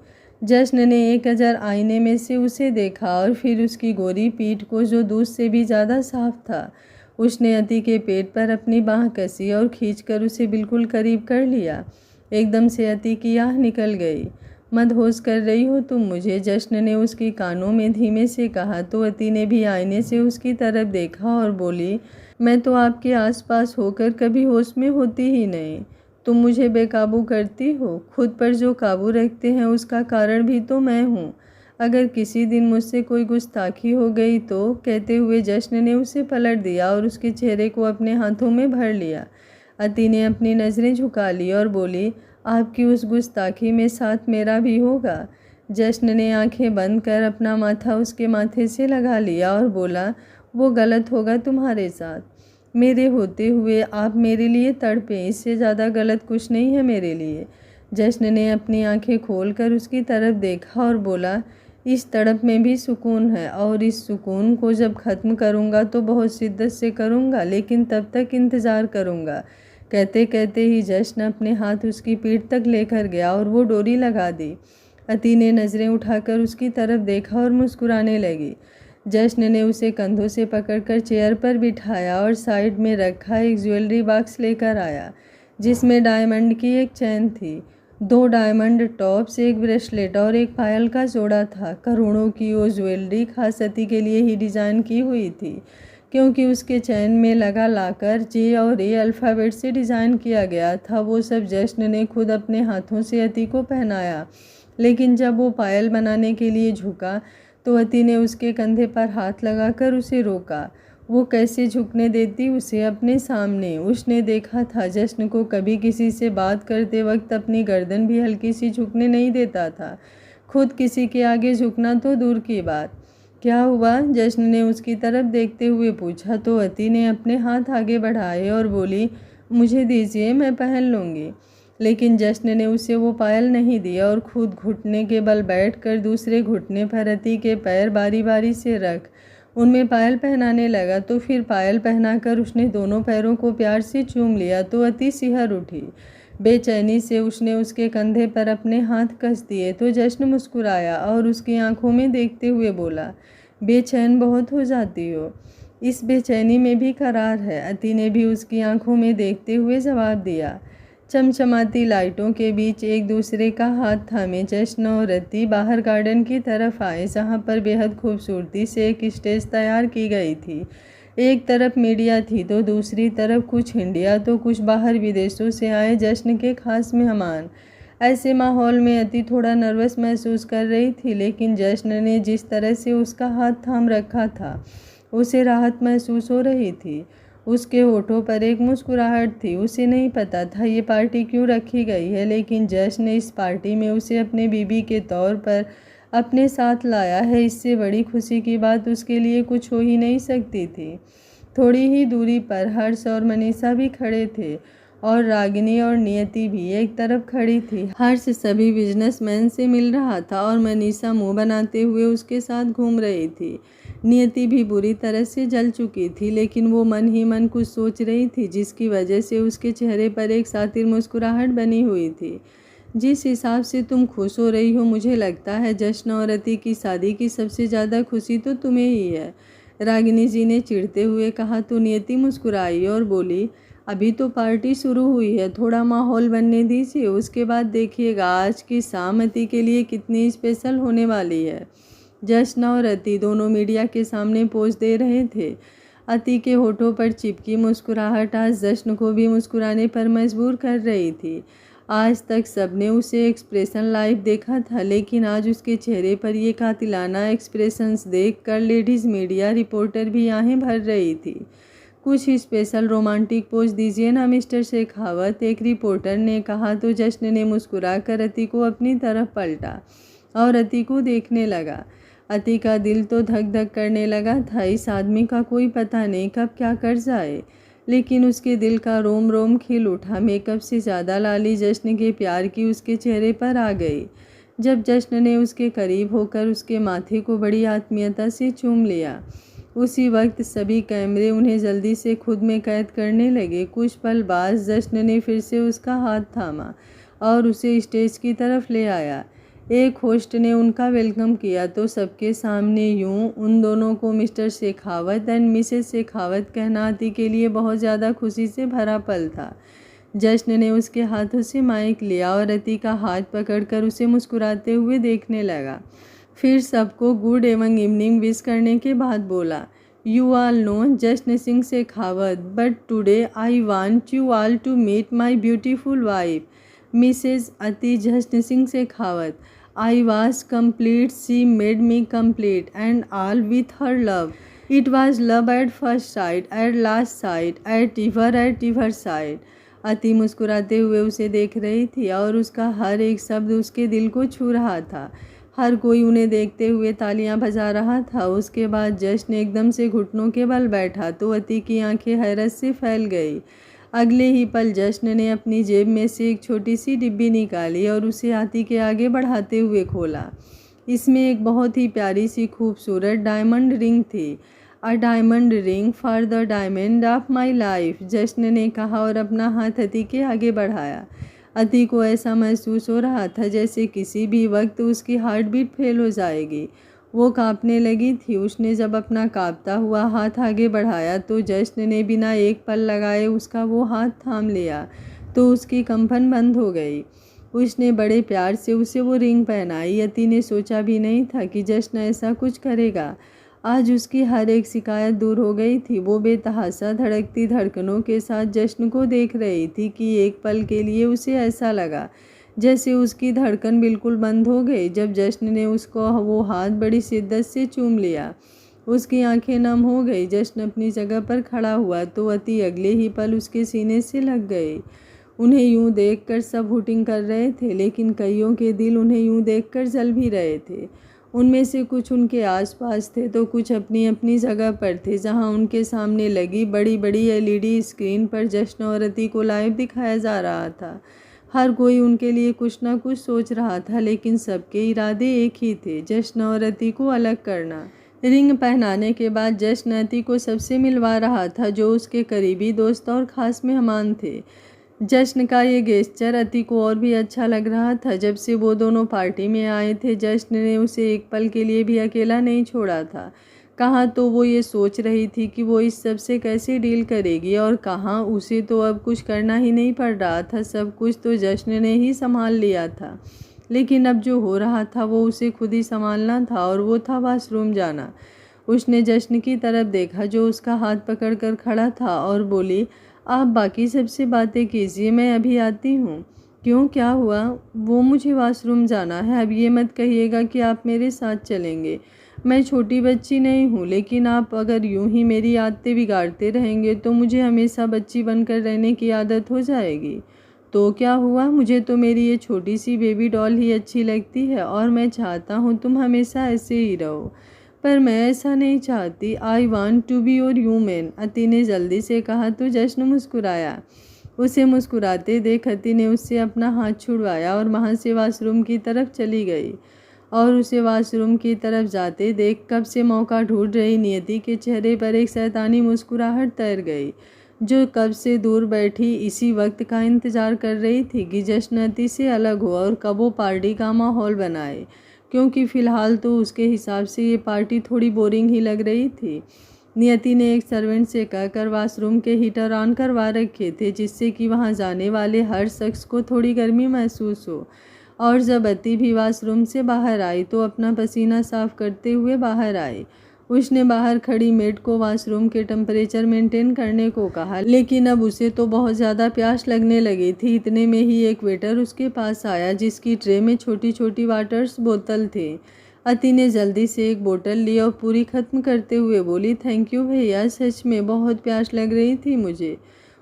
जश्न ने एक नज़र आईने में से उसे देखा और फिर उसकी गोरी पीठ को, जो दूध से भी ज़्यादा साफ था। उसने अति के पेट पर अपनी बाँह कसी और खींचकर उसे बिल्कुल करीब कर लिया। एकदम से अति की आह निकल गई। मदहोश कर रही हो तुम मुझे, जश्न ने उसकी कानों में धीमे से कहा तो अति ने भी आईने से उसकी तरफ देखा और बोली, मैं तो आपके आसपास होकर कभी होश में होती ही नहीं। तुम मुझे बेकाबू करती हो। खुद पर जो काबू रखते हैं उसका कारण भी तो मैं हूँ। अगर किसी दिन मुझसे कोई गुस्ताखी हो गई तो, कहते हुए जश्न ने उसे पलट दिया और उसके चेहरे को अपने हाथों में भर लिया। अति ने अपनी नज़रें झुका ली और बोली, आपकी उस गुस्ताखी में साथ मेरा भी होगा। जश्न ने आंखें बंद कर अपना माथा उसके माथे से लगा लिया और बोला, वो गलत होगा तुम्हारे साथ। मेरे होते हुए आप मेरे लिए तड़पें, इससे ज़्यादा गलत कुछ नहीं है मेरे लिए। जश्न ने अपनी आंखें खोलकर उसकी तरफ देखा और बोला, इस तड़प में भी सुकून है और इस सुकून को जब ख़त्म करूँगा तो बहुत शिद्दत से करूँगा, लेकिन तब तक इंतज़ार करूँगा। कहते कहते ही जश्न अपने हाथ उसकी पीठ तक लेकर गया और वो डोरी लगा दी। अति ने नज़रें उठाकर उसकी तरफ देखा और मुस्कुराने लगी। जश्न ने उसे कंधों से पकड़कर चेयर पर बिठाया और साइड में रखा एक ज्वेलरी बॉक्स लेकर आया जिसमें डायमंड की एक चेन थी, 2 डायमंड टॉप्स, एक ब्रेसलेट और एक पायल का जोड़ा था। करोड़ों की वो ज्वेलरी खास अति के लिए ही डिज़ाइन की हुई थी, क्योंकि उसके चैन में लगा लाकर जे और ए अल्फ़ाबेट से डिज़ाइन किया गया था। वो सब जश्न ने खुद अपने हाथों से अति को पहनाया, लेकिन जब वो पायल बनाने के लिए झुका तो अति ने उसके कंधे पर हाथ लगाकर उसे रोका। वो कैसे झुकने देती उसे अपने सामने। उसने देखा था जश्न को कभी किसी से बात करते वक्त अपनी गर्दन भी हल्की सी झुकने नहीं देता था, खुद किसी के आगे झुकना तो दूर की बात। क्या हुआ? जश्न ने उसकी तरफ देखते हुए पूछा तो अति ने अपने हाथ आगे बढ़ाए और बोली, मुझे दीजिए, मैं पहन लूँगी। लेकिन जश्न ने उसे वो पायल नहीं दिया और खुद घुटने के बल बैठकर दूसरे घुटने पर अति के पैर बारी बारी से रख उनमें पायल पहनाने लगा। तो फिर पायल पहनाकर उसने दोनों पैरों को प्यार से चूम लिया तो अति सिहर उठी। बेचैनी से उसने उसके कंधे पर अपने हाथ कस दिए तो जश्न मुस्कुराया और उसकी आंखों में देखते हुए बोला, बेचैन बहुत हो जाती हो, इस बेचैनी में भी करार है। अति ने भी उसकी आंखों में देखते हुए जवाब दिया। चमचमाती लाइटों के बीच एक दूसरे का हाथ थामे जश्न और अति बाहर गार्डन की तरफ आए, जहाँ पर बेहद खूबसूरती से एक स्टेज तैयार की गई थी। एक तरफ मीडिया थी तो दूसरी तरफ कुछ इंडिया तो कुछ बाहर विदेशों से आए जश्न के खास मेहमान। ऐसे माहौल में अति थोड़ा नर्वस महसूस कर रही थी, लेकिन जश्न ने जिस तरह से उसका हाथ थाम रखा था उसे राहत महसूस हो रही थी। उसके होठों पर एक मुस्कुराहट थी। उसे नहीं पता था ये पार्टी क्यों रखी गई है, लेकिन जश्न ने इस पार्टी में उसे अपने बीबी के तौर पर अपने साथ लाया है। इससे बड़ी खुशी की बात उसके लिए कुछ हो ही नहीं सकती थी। थोड़ी ही दूरी पर हर्ष और मनीषा भी खड़े थे और रागिनी और नियति भी एक तरफ खड़ी थी। हर्ष सभी बिजनेसमैन से मिल रहा था और मनीषा मुंह बनाते हुए उसके साथ घूम रही थी। नियति भी बुरी तरह से जल चुकी थी, लेकिन वो मन ही मन कुछ सोच रही थी जिसकी वजह से उसके चेहरे पर एक सातिर मुस्कुराहट बनी हुई थी। जिस हिसाब से तुम खुश हो रही हो, मुझे लगता है जश्न और अति की शादी की सबसे ज़्यादा खुशी तो तुम्हें ही है, रागिनी जी ने चिढ़ते हुए कहा। तो नियति मुस्कुराई और बोली, अभी तो पार्टी शुरू हुई है, थोड़ा माहौल बनने दीजिए, उसके बाद देखिएगा आज की शाम अति के लिए कितनी स्पेशल होने वाली है। जश्न और अति दोनों मीडिया के सामने पोज दे रहे थे। अति के होठों पर चिपकी मुस्कुराहट आज जश्न को भी मुस्कुराने पर मजबूर कर रही थी। आज तक सबने उसे एक्सप्रेशन लाइव देखा था, लेकिन आज उसके चेहरे पर ये कातिलाना एक्सप्रेशंस देखकर लेडीज़ मीडिया रिपोर्टर भी आहें भर रही थी। कुछ स्पेशल रोमांटिक पोज दीजिए ना मिस्टर शेखावत, एक रिपोर्टर ने कहा। तो जश्न ने मुस्कुराकर अति को अपनी तरफ पलटा और अति को देखने लगा। अति का दिल तो धक धक करने लगा था। इस आदमी का कोई पता नहीं कब क्या कर जाए, लेकिन उसके दिल का रोम रोम खिल उठा। मेकअप से ज़्यादा लाली जश्न के प्यार की उसके चेहरे पर आ गई। जब जश्न ने उसके करीब होकर उसके माथे को बड़ी आत्मीयता से चूम लिया, उसी वक्त सभी कैमरे उन्हें जल्दी से खुद में कैद करने लगे। कुछ पल बाद जश्न ने फिर से उसका हाथ थामा और उसे स्टेज की तरफ ले आया। एक होस्ट ने उनका वेलकम किया तो सबके सामने यूं उन दोनों को mister Shekhawat and Mrs Shekhawat कहना अति के लिए बहुत ज़्यादा खुशी से भरा पल था। जश्न ने उसके हाथों से माइक लिया और अति का हाथ पकड़कर उसे मुस्कुराते हुए देखने लगा। फिर सबको गुड एवं इवनिंग विश करने के बाद बोला, you all know Jashn Singh Shekhawat, but today I want you all to meet my beautiful wife Mrs. Ati Jashn Singh Shekhawat. I was complete, she made me complete, and all with her love. It was love at first sight, at last sight, at ever sight. अति मुस्कुराते हुए उसे देख रही थी और उसका हर एक शब्द उसके दिल को छू रहा था। हर कोई उन्हें देखते हुए तालियां बजा रहा था। उसके बाद जश्न एकदम से घुटनों के बल बैठा तो अति की आंखें हैरत से फैल गई। अगले ही पल जश्न ने अपनी जेब में से एक छोटी सी डिब्बी निकाली और उसे अति के आगे बढ़ाते हुए खोला। इसमें एक बहुत ही प्यारी सी खूबसूरत डायमंड रिंग थी। A diamond ring for the diamond of my life, जश्न ने कहा और अपना हाथ अति के आगे बढ़ाया। अति को ऐसा महसूस हो रहा था जैसे किसी भी वक्त उसकी हार्ट बीट फेल हो जाएगी। वो कांपने लगी थी। उसने जब अपना कांपता हुआ हाथ आगे बढ़ाया तो जश्न ने बिना एक पल लगाए उसका वो हाथ थाम लिया तो उसकी कंपन बंद हो गई। उसने बड़े प्यार से उसे वो रिंग पहनाई। यति ने सोचा भी नहीं था कि जश्न ऐसा कुछ करेगा। आज उसकी हर एक शिकायत दूर हो गई थी। वो बेतहाशा धड़कती धड़कनों के साथ जश्न को देख रही थी कि एक पल के लिए उसे ऐसा लगा जैसे उसकी धड़कन बिल्कुल बंद हो गई। जब जश्न ने उसको वो हाथ बड़ी शिद्दत से चूम लिया, उसकी आंखें नम हो गई। जश्न अपनी जगह पर खड़ा हुआ तो अति अगले ही पल उसके सीने से लग गए। उन्हें यूं देखकर सब हुटिंग कर रहे थे, लेकिन कईयों के दिल उन्हें यूं देखकर जल भी रहे थे। उनमें से कुछ उनके आसपास थे तो कुछ अपनी अपनी जगह पर थे, जहां उनके सामने लगी बड़ी बड़ी एलईडी स्क्रीन पर जश्न और अति को लाइव दिखाया जा रहा था। हर कोई उनके लिए कुछ ना कुछ सोच रहा था, लेकिन सबके इरादे एक ही थे, जश्न और अति को अलग करना। रिंग पहनाने के बाद जश्न अति को सबसे मिलवा रहा था जो उसके करीबी दोस्त और खास मेहमान थे। जश्न का ये गेस्चर अति को और भी अच्छा लग रहा था। जब से वो दोनों पार्टी में आए थे, जश्न ने उसे एक पल के लिए भी अकेला नहीं छोड़ा था। कहाँ तो वो ये सोच रही थी कि वो इस सब से कैसे डील करेगी, और कहाँ उसे तो अब कुछ करना ही नहीं पड़ रहा था। सब कुछ तो जश्न ने ही संभाल लिया था, लेकिन अब जो हो रहा था वो उसे खुद ही संभालना था, और वो था वॉशरूम जाना। उसने जश्न की तरफ देखा जो उसका हाथ पकड़कर खड़ा था और बोली, आप बाकी सबसे बातें कीजिए, मैं अभी आती हूँ। क्यों, क्या हुआ? वो मुझे वॉशरूम जाना है। अब ये मत कहिएगा कि आप मेरे साथ चलेंगे। मैं छोटी बच्ची नहीं हूँ, लेकिन आप अगर यूं ही मेरी आदतें बिगाड़ते रहेंगे तो मुझे हमेशा बच्ची बनकर रहने की आदत हो जाएगी। तो क्या हुआ? मुझे तो मेरी ये छोटी सी बेबी डॉल ही अच्छी लगती है और मैं चाहता हूँ तुम हमेशा ऐसे ही रहो। पर मैं ऐसा नहीं चाहती। I want to be your human, Ati ने जल्दी से कहा तो जश्न मुस्कुराया। उसे मुस्कुराते देख अति ने उससे अपना हाथ छुड़वाया और वहाँ से वॉशरूम की तरफ चली गई। और उसे वॉशरूम की तरफ जाते देख कब से मौका ढूंढ रही नियति के चेहरे पर एक शैतानी मुस्कुराहट तैर गई, जो कब से दूर बैठी इसी वक्त का इंतजार कर रही थी कि जश्न अति से अलग हो और कब वो पार्टी का माहौल बनाए, क्योंकि फ़िलहाल तो उसके हिसाब से ये पार्टी थोड़ी बोरिंग ही लग रही थी। नियति ने एक सर्वेंट से कहकर वॉशरूम के हीटर ऑन करवा रखे थे, जिससे कि वहां जाने वाले हर शख्स को थोड़ी गर्मी महसूस हो। और जब अति भी वॉशरूम से बाहर आई तो अपना पसीना साफ करते हुए बाहर आई। उसने बाहर खड़ी मेड को वॉशरूम के टेम्परेचर मेंटेन करने को कहा, लेकिन अब उसे तो बहुत ज़्यादा प्यास लगने लगी थी। इतने में ही एक वेटर उसके पास आया, जिसकी ट्रे में छोटी छोटी वाटर्स बोतल थे। अति ने जल्दी से एक बोतल ली और पूरी ख़त्म करते हुए बोली, थैंक यू भैया, सच में बहुत प्यास लग रही थी मुझे।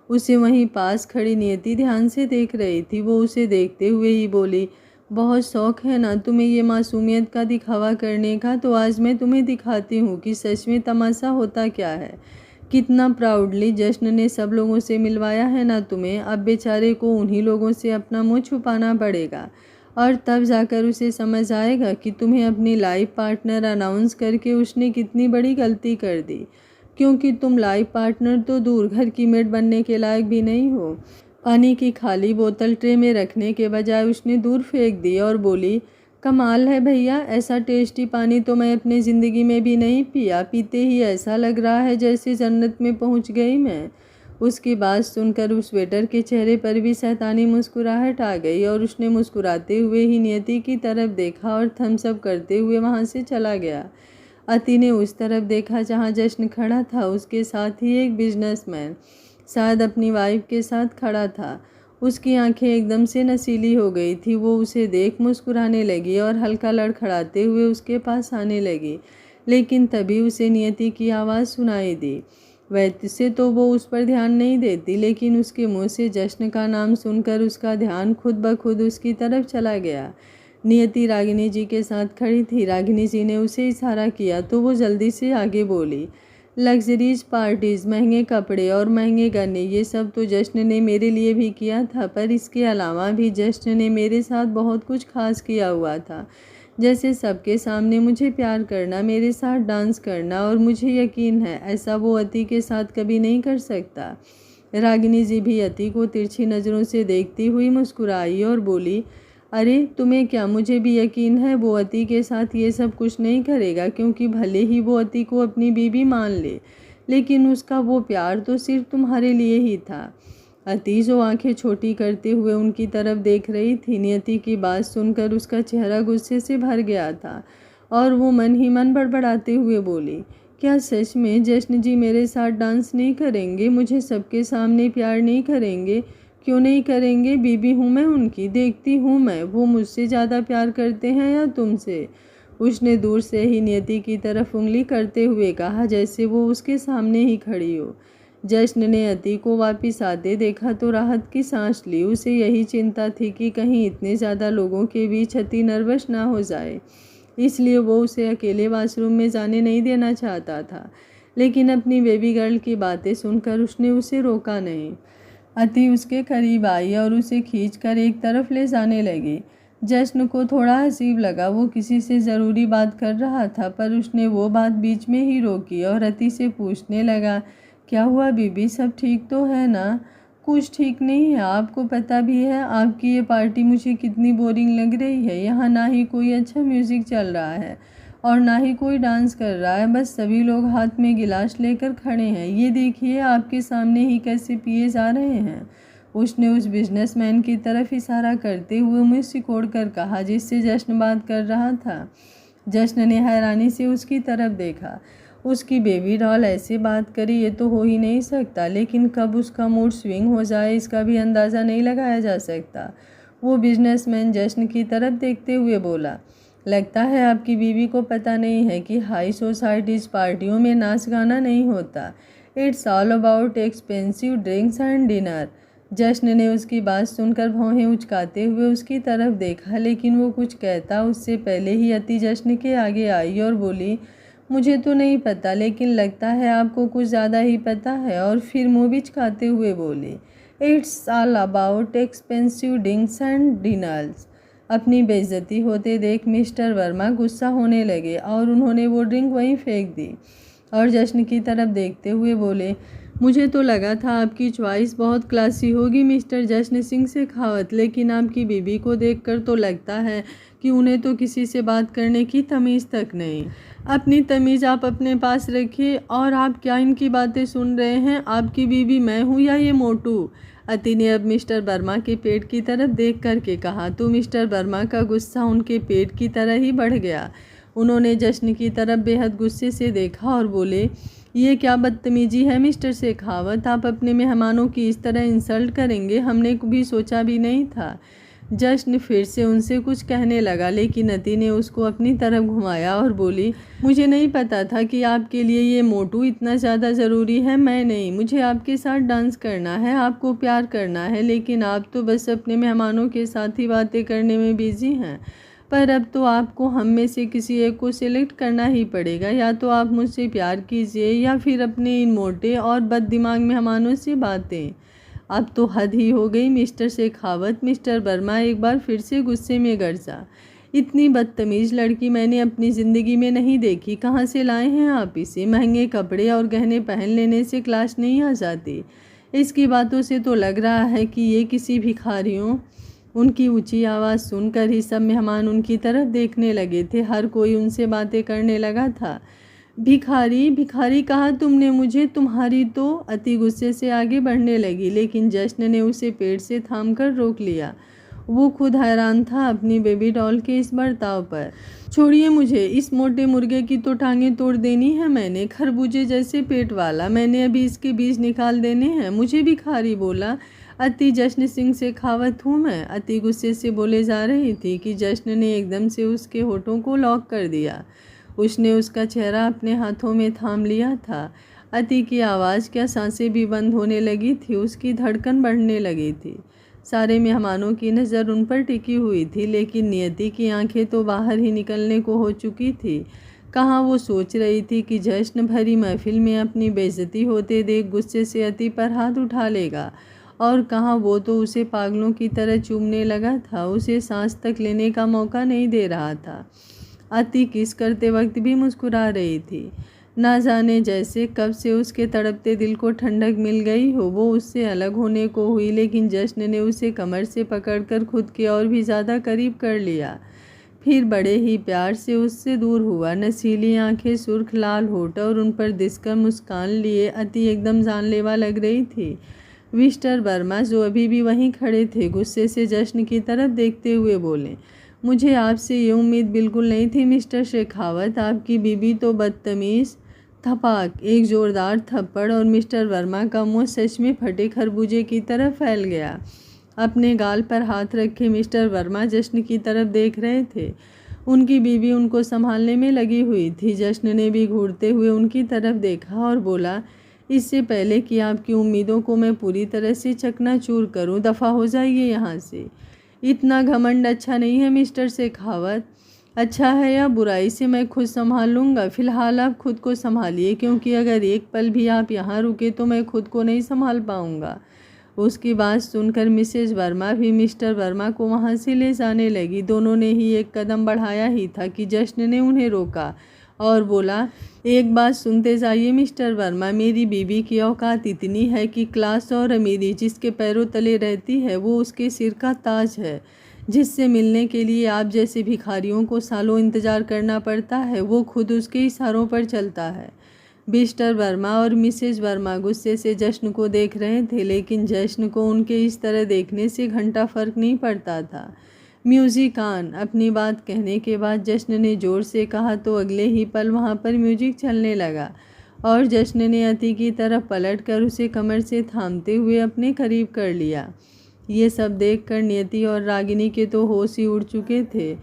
उसे वहीं पास खड़ी नियति ध्यान से देख रही थी। वो उसे देखते हुए ही बोली, बहुत शौक है ना तुम्हें ये मासूमियत का दिखावा करने का, तो आज मैं तुम्हें दिखाती हूँ कि सच में तमाशा होता क्या है। कितना प्राउडली जश्न ने सब लोगों से मिलवाया है ना तुम्हें। अब बेचारे को उन्हीं लोगों से अपना मुँह छुपाना पड़ेगा, और तब जाकर उसे समझ आएगा कि तुम्हें अपनी लाइफ पार्टनर अनाउंस करके उसने कितनी बड़ी गलती कर दी, क्योंकि तुम लाइफ पार्टनर तो दूर घर की मेड बनने के लायक भी नहीं हो। पानी की खाली बोतल ट्रे में रखने के बजाय उसने दूर फेंक दी और बोली, कमाल है भैया, ऐसा टेस्टी पानी तो मैं अपनी ज़िंदगी में भी नहीं पिया। पीते ही ऐसा लग रहा है जैसे जन्नत में पहुंच गई मैं। उसकी बात सुनकर उस वेटर के चेहरे पर भी शैतानी मुस्कुराहट आ गई, और उसने मुस्कुराते हुए ही नियति की तरफ देखा और थम्स अप करते हुए वहाँ से चला गया। अति ने उस तरफ देखा जहाँ जश्न खड़ा था। उसके साथ ही एक बिजनेसमैन शायद अपनी वाइफ के साथ खड़ा था। उसकी आंखें एकदम से नशीली हो गई थी। वो उसे देख मुस्कुराने लगी और हल्का लड़खड़ाते हुए उसके पास आने लगी, लेकिन तभी उसे नियति की आवाज़ सुनाई दी। वैसे तो वो उस पर ध्यान नहीं देती, लेकिन उसके मुंह से जश्न का नाम सुनकर उसका ध्यान खुद ब खुद उसकी तरफ चला गया। नियति रागिनी जी के साथ खड़ी थी। रागिनी जी ने उसे इशारा किया तो वो जल्दी से आगे बोली, लग्जरीज पार्टीज़, महंगे कपड़े और महंगे गहने, ये सब तो जश्न ने मेरे लिए भी किया था, पर इसके अलावा भी जश्न ने मेरे साथ बहुत कुछ खास किया हुआ था, जैसे सबके सामने मुझे प्यार करना, मेरे साथ डांस करना, और मुझे यकीन है ऐसा वो अति के साथ कभी नहीं कर सकता। रागिनी जी भी अति को तिरछी नज़रों से देखती हुई मुस्कुराई और बोली, अरे तुम्हें क्या, मुझे भी यकीन है वो अति के साथ ये सब कुछ नहीं करेगा, क्योंकि भले ही वो अति को अपनी बीवी मान ले, लेकिन उसका वो प्यार तो सिर्फ तुम्हारे लिए ही था। अति जो आंखें छोटी करते हुए उनकी तरफ देख रही थी, नियति की बात सुनकर उसका चेहरा गुस्से से भर गया था और वो मन ही मन बड़बड़ाते हुए बोली, क्या सच में जश्न जी मेरे साथ डांस नहीं करेंगे? मुझे सबके सामने प्यार नहीं करेंगे? क्यों नहीं करेंगे? बीबी हूँ मैं उनकी, देखती हूँ मैं वो मुझसे ज़्यादा प्यार करते हैं या तुमसे। उसने दूर से ही नियति की तरफ उंगली करते हुए कहा, जैसे वो उसके सामने ही खड़ी हो। जश्न ने अति को वापस आते देखा तो राहत की सांस ली। उसे यही चिंता थी कि कहीं इतने ज़्यादा लोगों के बीच अति नर्वस ना हो जाए, इसलिए वो उसे अकेले वॉशरूम में जाने नहीं देना चाहता था। लेकिन अपनी बेबी गर्ल की बातें सुनकर उसने उसे रोका नहीं। अति उसके करीब आई और उसे खींचकर एक तरफ ले जाने लगी। जश्न को थोड़ा अजीब लगा, वो किसी से ज़रूरी बात कर रहा था, पर उसने वो बात बीच में ही रोकी और अति से पूछने लगा, क्या हुआ बीबी, सब ठीक तो है ना? कुछ ठीक नहीं है, आपको पता भी है आपकी ये पार्टी मुझे कितनी बोरिंग लग रही है। यहाँ ना ही कोई अच्छा म्यूज़िक चल रहा है और ना ही कोई डांस कर रहा है, बस सभी लोग हाथ में गिलास लेकर खड़े हैं। ये देखिए आपके सामने ही कैसे पिए जा रहे हैं। उसने उस बिजनेसमैन की तरफ इशारा करते हुए मुँह सिकोड़ कर कहा, जिससे जश्न बात कर रहा था। जश्न ने हैरानी से उसकी तरफ देखा। उसकी बेबी डॉल ऐसे बात करे ये तो हो ही नहीं सकता, लेकिन कब उसका मूड स्विंग हो जाए इसका भी अंदाज़ा नहीं लगाया जा सकता। वो बिजनेसमैन जश्न की तरफ देखते हुए बोला, लगता है आपकी बीवी को पता नहीं है कि हाई सोसाइटीज़ पार्टियों में नाच गाना नहीं होता। It's all about expensive drinks and dinner. जश्न ने उसकी बात सुनकर भौहें उचकाते हुए उसकी तरफ देखा, लेकिन वो कुछ कहता उससे पहले ही अति जश्न के आगे आई और बोली, मुझे तो नहीं पता, लेकिन लगता है आपको कुछ ज़्यादा ही पता है। और फिर मुँह बिचकाते हुए बोली, it's all about expensive drinks and dinners. अपनी बेइज्जती होते देख मिस्टर वर्मा गुस्सा होने लगे और उन्होंने वो ड्रिंक वहीं फेंक दी और जश्न की तरफ देखते हुए बोले, मुझे तो लगा था आपकी चॉइस बहुत क्लासी होगी मिस्टर जश्न सिंह शेखावत, लेकिन आपकी बीबी को देखकर तो लगता है कि उन्हें तो किसी से बात करने की तमीज़ तक नहीं। अपनी तमीज़ आप अपने पास रखिए। और आप क्या इनकी बातें सुन रहे हैं? आपकी बीवी मैं हूँ या ये मोटू? अति ने अब मिस्टर वर्मा के पेट की तरफ देख करके कहा। तो मिस्टर वर्मा का गुस्सा उनके पेट की तरह ही बढ़ गया। उन्होंने जश्न की तरफ बेहद गुस्से से देखा और बोले, ये क्या बदतमीजी है मिस्टर शेखावत, आप अपने मेहमानों की इस तरह इंसल्ट करेंगे? हमने कभी सोचा भी नहीं था। जश्न फिर से उनसे कुछ कहने लगा, लेकिन अति ने उसको अपनी तरफ घुमाया और बोली, मुझे नहीं पता था कि आपके लिए ये मोटू इतना ज़्यादा ज़रूरी है। मैं नहीं, मुझे आपके साथ डांस करना है, आपको प्यार करना है, लेकिन आप तो बस अपने मेहमानों के साथ ही बातें करने में बिजी हैं। पर अब तो आपको हम में से किसी एक को सिलेक्ट करना ही पड़ेगा। या तो आप मुझसे प्यार कीजिए या फिर अपने इन मोटे और बद दिमाग मेहमानों से बातें। अब तो हद ही हो गई मिस्टर शेखावत। मिस्टर वर्मा एक बार फिर से गुस्से में गरजा। इतनी बदतमीज़ लड़की मैंने अपनी ज़िंदगी में नहीं देखी। कहाँ से लाए हैं आप इसे? महंगे कपड़े और गहने पहन लेने से क्लास नहीं आ जाती। इसकी बातों से तो लग रहा है कि ये किसी भिखारियों। उनकी ऊंची आवाज़ सुनकर ही सब मेहमान उनकी तरफ देखने लगे थे। हर कोई उनसे बातें करने लगा था। भिखारी भिखारी कहा तुमने मुझे? तुम्हारी तो। अति गुस्से से आगे बढ़ने लगी, लेकिन जश्न ने उसे पेट से थामकर रोक लिया। वो खुद हैरान था अपनी बेबी डॉल के इस बर्ताव पर। छोड़िए मुझे, इस मोटे मुर्गे की तो टांगें तोड़ देनी है मैंने। खरबूजे जैसे पेट वाला, मैंने अभी इसके बीज निकाल देने हैं। मुझे भिखारी बोला? अति जश्न सिंह शेखावत हूँ मैं। अति गुस्से से बोले जा रही थी कि जश्न ने एकदम से उसके होठों को लॉक कर दिया। उसने उसका चेहरा अपने हाथों में थाम लिया था। अति की आवाज़ क्या, सांसें भी बंद होने लगी थी, उसकी धड़कन बढ़ने लगी थी। सारे मेहमानों की नज़र उन पर टिकी हुई थी, लेकिन नियति की आंखें तो बाहर ही निकलने को हो चुकी थी। कहाँ वो सोच रही थी कि जश्न भरी महफिल में अपनी बेइज्जती होते देख गुस्से से अति पर हाथ उठा लेगा, और कहाँ वो तो उसे पागलों की तरह चूमने लगा था, उसे सांस तक लेने का मौका नहीं दे रहा था। अति किस करते वक्त भी मुस्कुरा रही थी। ना जाने जैसे कब से उसके तड़पते दिल को ठंडक मिल गई हो। वो उससे अलग होने को हुई, लेकिन जश्न ने उसे कमर से पकड़कर खुद के और भी ज़्यादा करीब कर लिया। फिर बड़े ही प्यार से उससे दूर हुआ। नशीली आंखें, सुर्ख लाल होठ और उन पर दिसकर मुस्कान लिए अति एकदम जानलेवा लग रही थी। मिस्टर वर्मा, जो अभी भी वहीं खड़े थे, गुस्से से जश्न की तरफ देखते हुए बोले, मुझे आपसे ये उम्मीद बिल्कुल नहीं थी मिस्टर शेखावत। आपकी बीबी तो बदतमीज़। थपाक, एक जोरदार थप्पड़ और मिस्टर वर्मा का मुंह सच में फटे खरबूजे की तरह फैल गया। अपने गाल पर हाथ रखे मिस्टर वर्मा जश्न की तरफ देख रहे थे। उनकी बीवी उनको संभालने में लगी हुई थी। जश्न ने भी घूरते हुए उनकी तरफ देखा और बोला, इससे पहले कि आपकी उम्मीदों को मैं पूरी तरह से चकनाचूर करूं, दफ़ा हो जाइए यहाँ से। इतना घमंड अच्छा नहीं है मिस्टर शेखावत। अच्छा है या बुराई से मैं खुद संभाल लूँगा। फ़िलहाल आप खुद को संभालिए, क्योंकि अगर एक पल भी आप यहाँ रुके तो मैं खुद को नहीं संभाल पाऊँगा। उसकी बात सुनकर मिसेज वर्मा भी मिस्टर वर्मा को वहाँ से ले जाने लगी। दोनों ने ही एक कदम बढ़ाया ही था कि जश्न ने उन्हें रोका और बोला, एक बात सुनते जाइए मिस्टर वर्मा। मेरी बीवी की औकात इतनी है कि क्लास और अमीरी जिसके पैरों तले रहती है वो उसके सिर का ताज है। जिससे मिलने के लिए आप जैसे भिखारियों को सालों इंतज़ार करना पड़ता है, वो खुद उसके इशारों पर चलता है। मिस्टर वर्मा और मिसेज वर्मा गुस्से से जश्न को देख रहे थे, लेकिन जश्न को उनके इस तरह देखने से घंटा फ़र्क नहीं पड़ता था। Music on. अपनी बात कहने के बाद जश्न ने ज़ोर से कहा तो अगले ही पल वहाँ पर म्यूजिक चलने लगा और जश्न ने अति की तरफ पलटकर उसे कमर से थामते हुए अपने करीब कर लिया। ये सब देखकर नियति और रागिनी के तो होश ही उड़ चुके थे।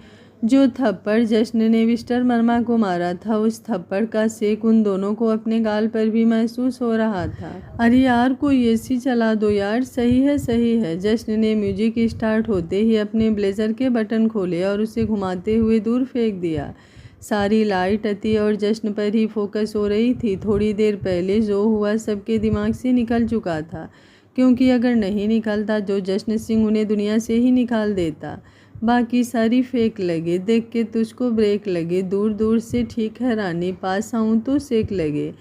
जो थप्पड़ जश्न ने मिस्टर वर्मा को मारा था, उस थप्पड़ का सेक उन दोनों को अपने गाल पर भी महसूस हो रहा था। अरे यार, कोई एसी चला दो यार। सही है सही है। जश्न ने म्यूजिक स्टार्ट होते ही अपने ब्लेजर के बटन खोले और उसे घुमाते हुए दूर फेंक दिया। सारी लाइट अति और जश्न पर ही फोकस हो रही थी। थोड़ी देर पहले जो हुआ सबके दिमाग से निकल चुका था, क्योंकि अगर नहीं निकलता जो जश्न सिंह उन्हें दुनिया से ही निकाल देता। बाकी सारी फेक लगे। देख के तुझको ब्रेक लगे। दूर दूर से ठीक है रानी, पास आऊँ तो सेक लगे।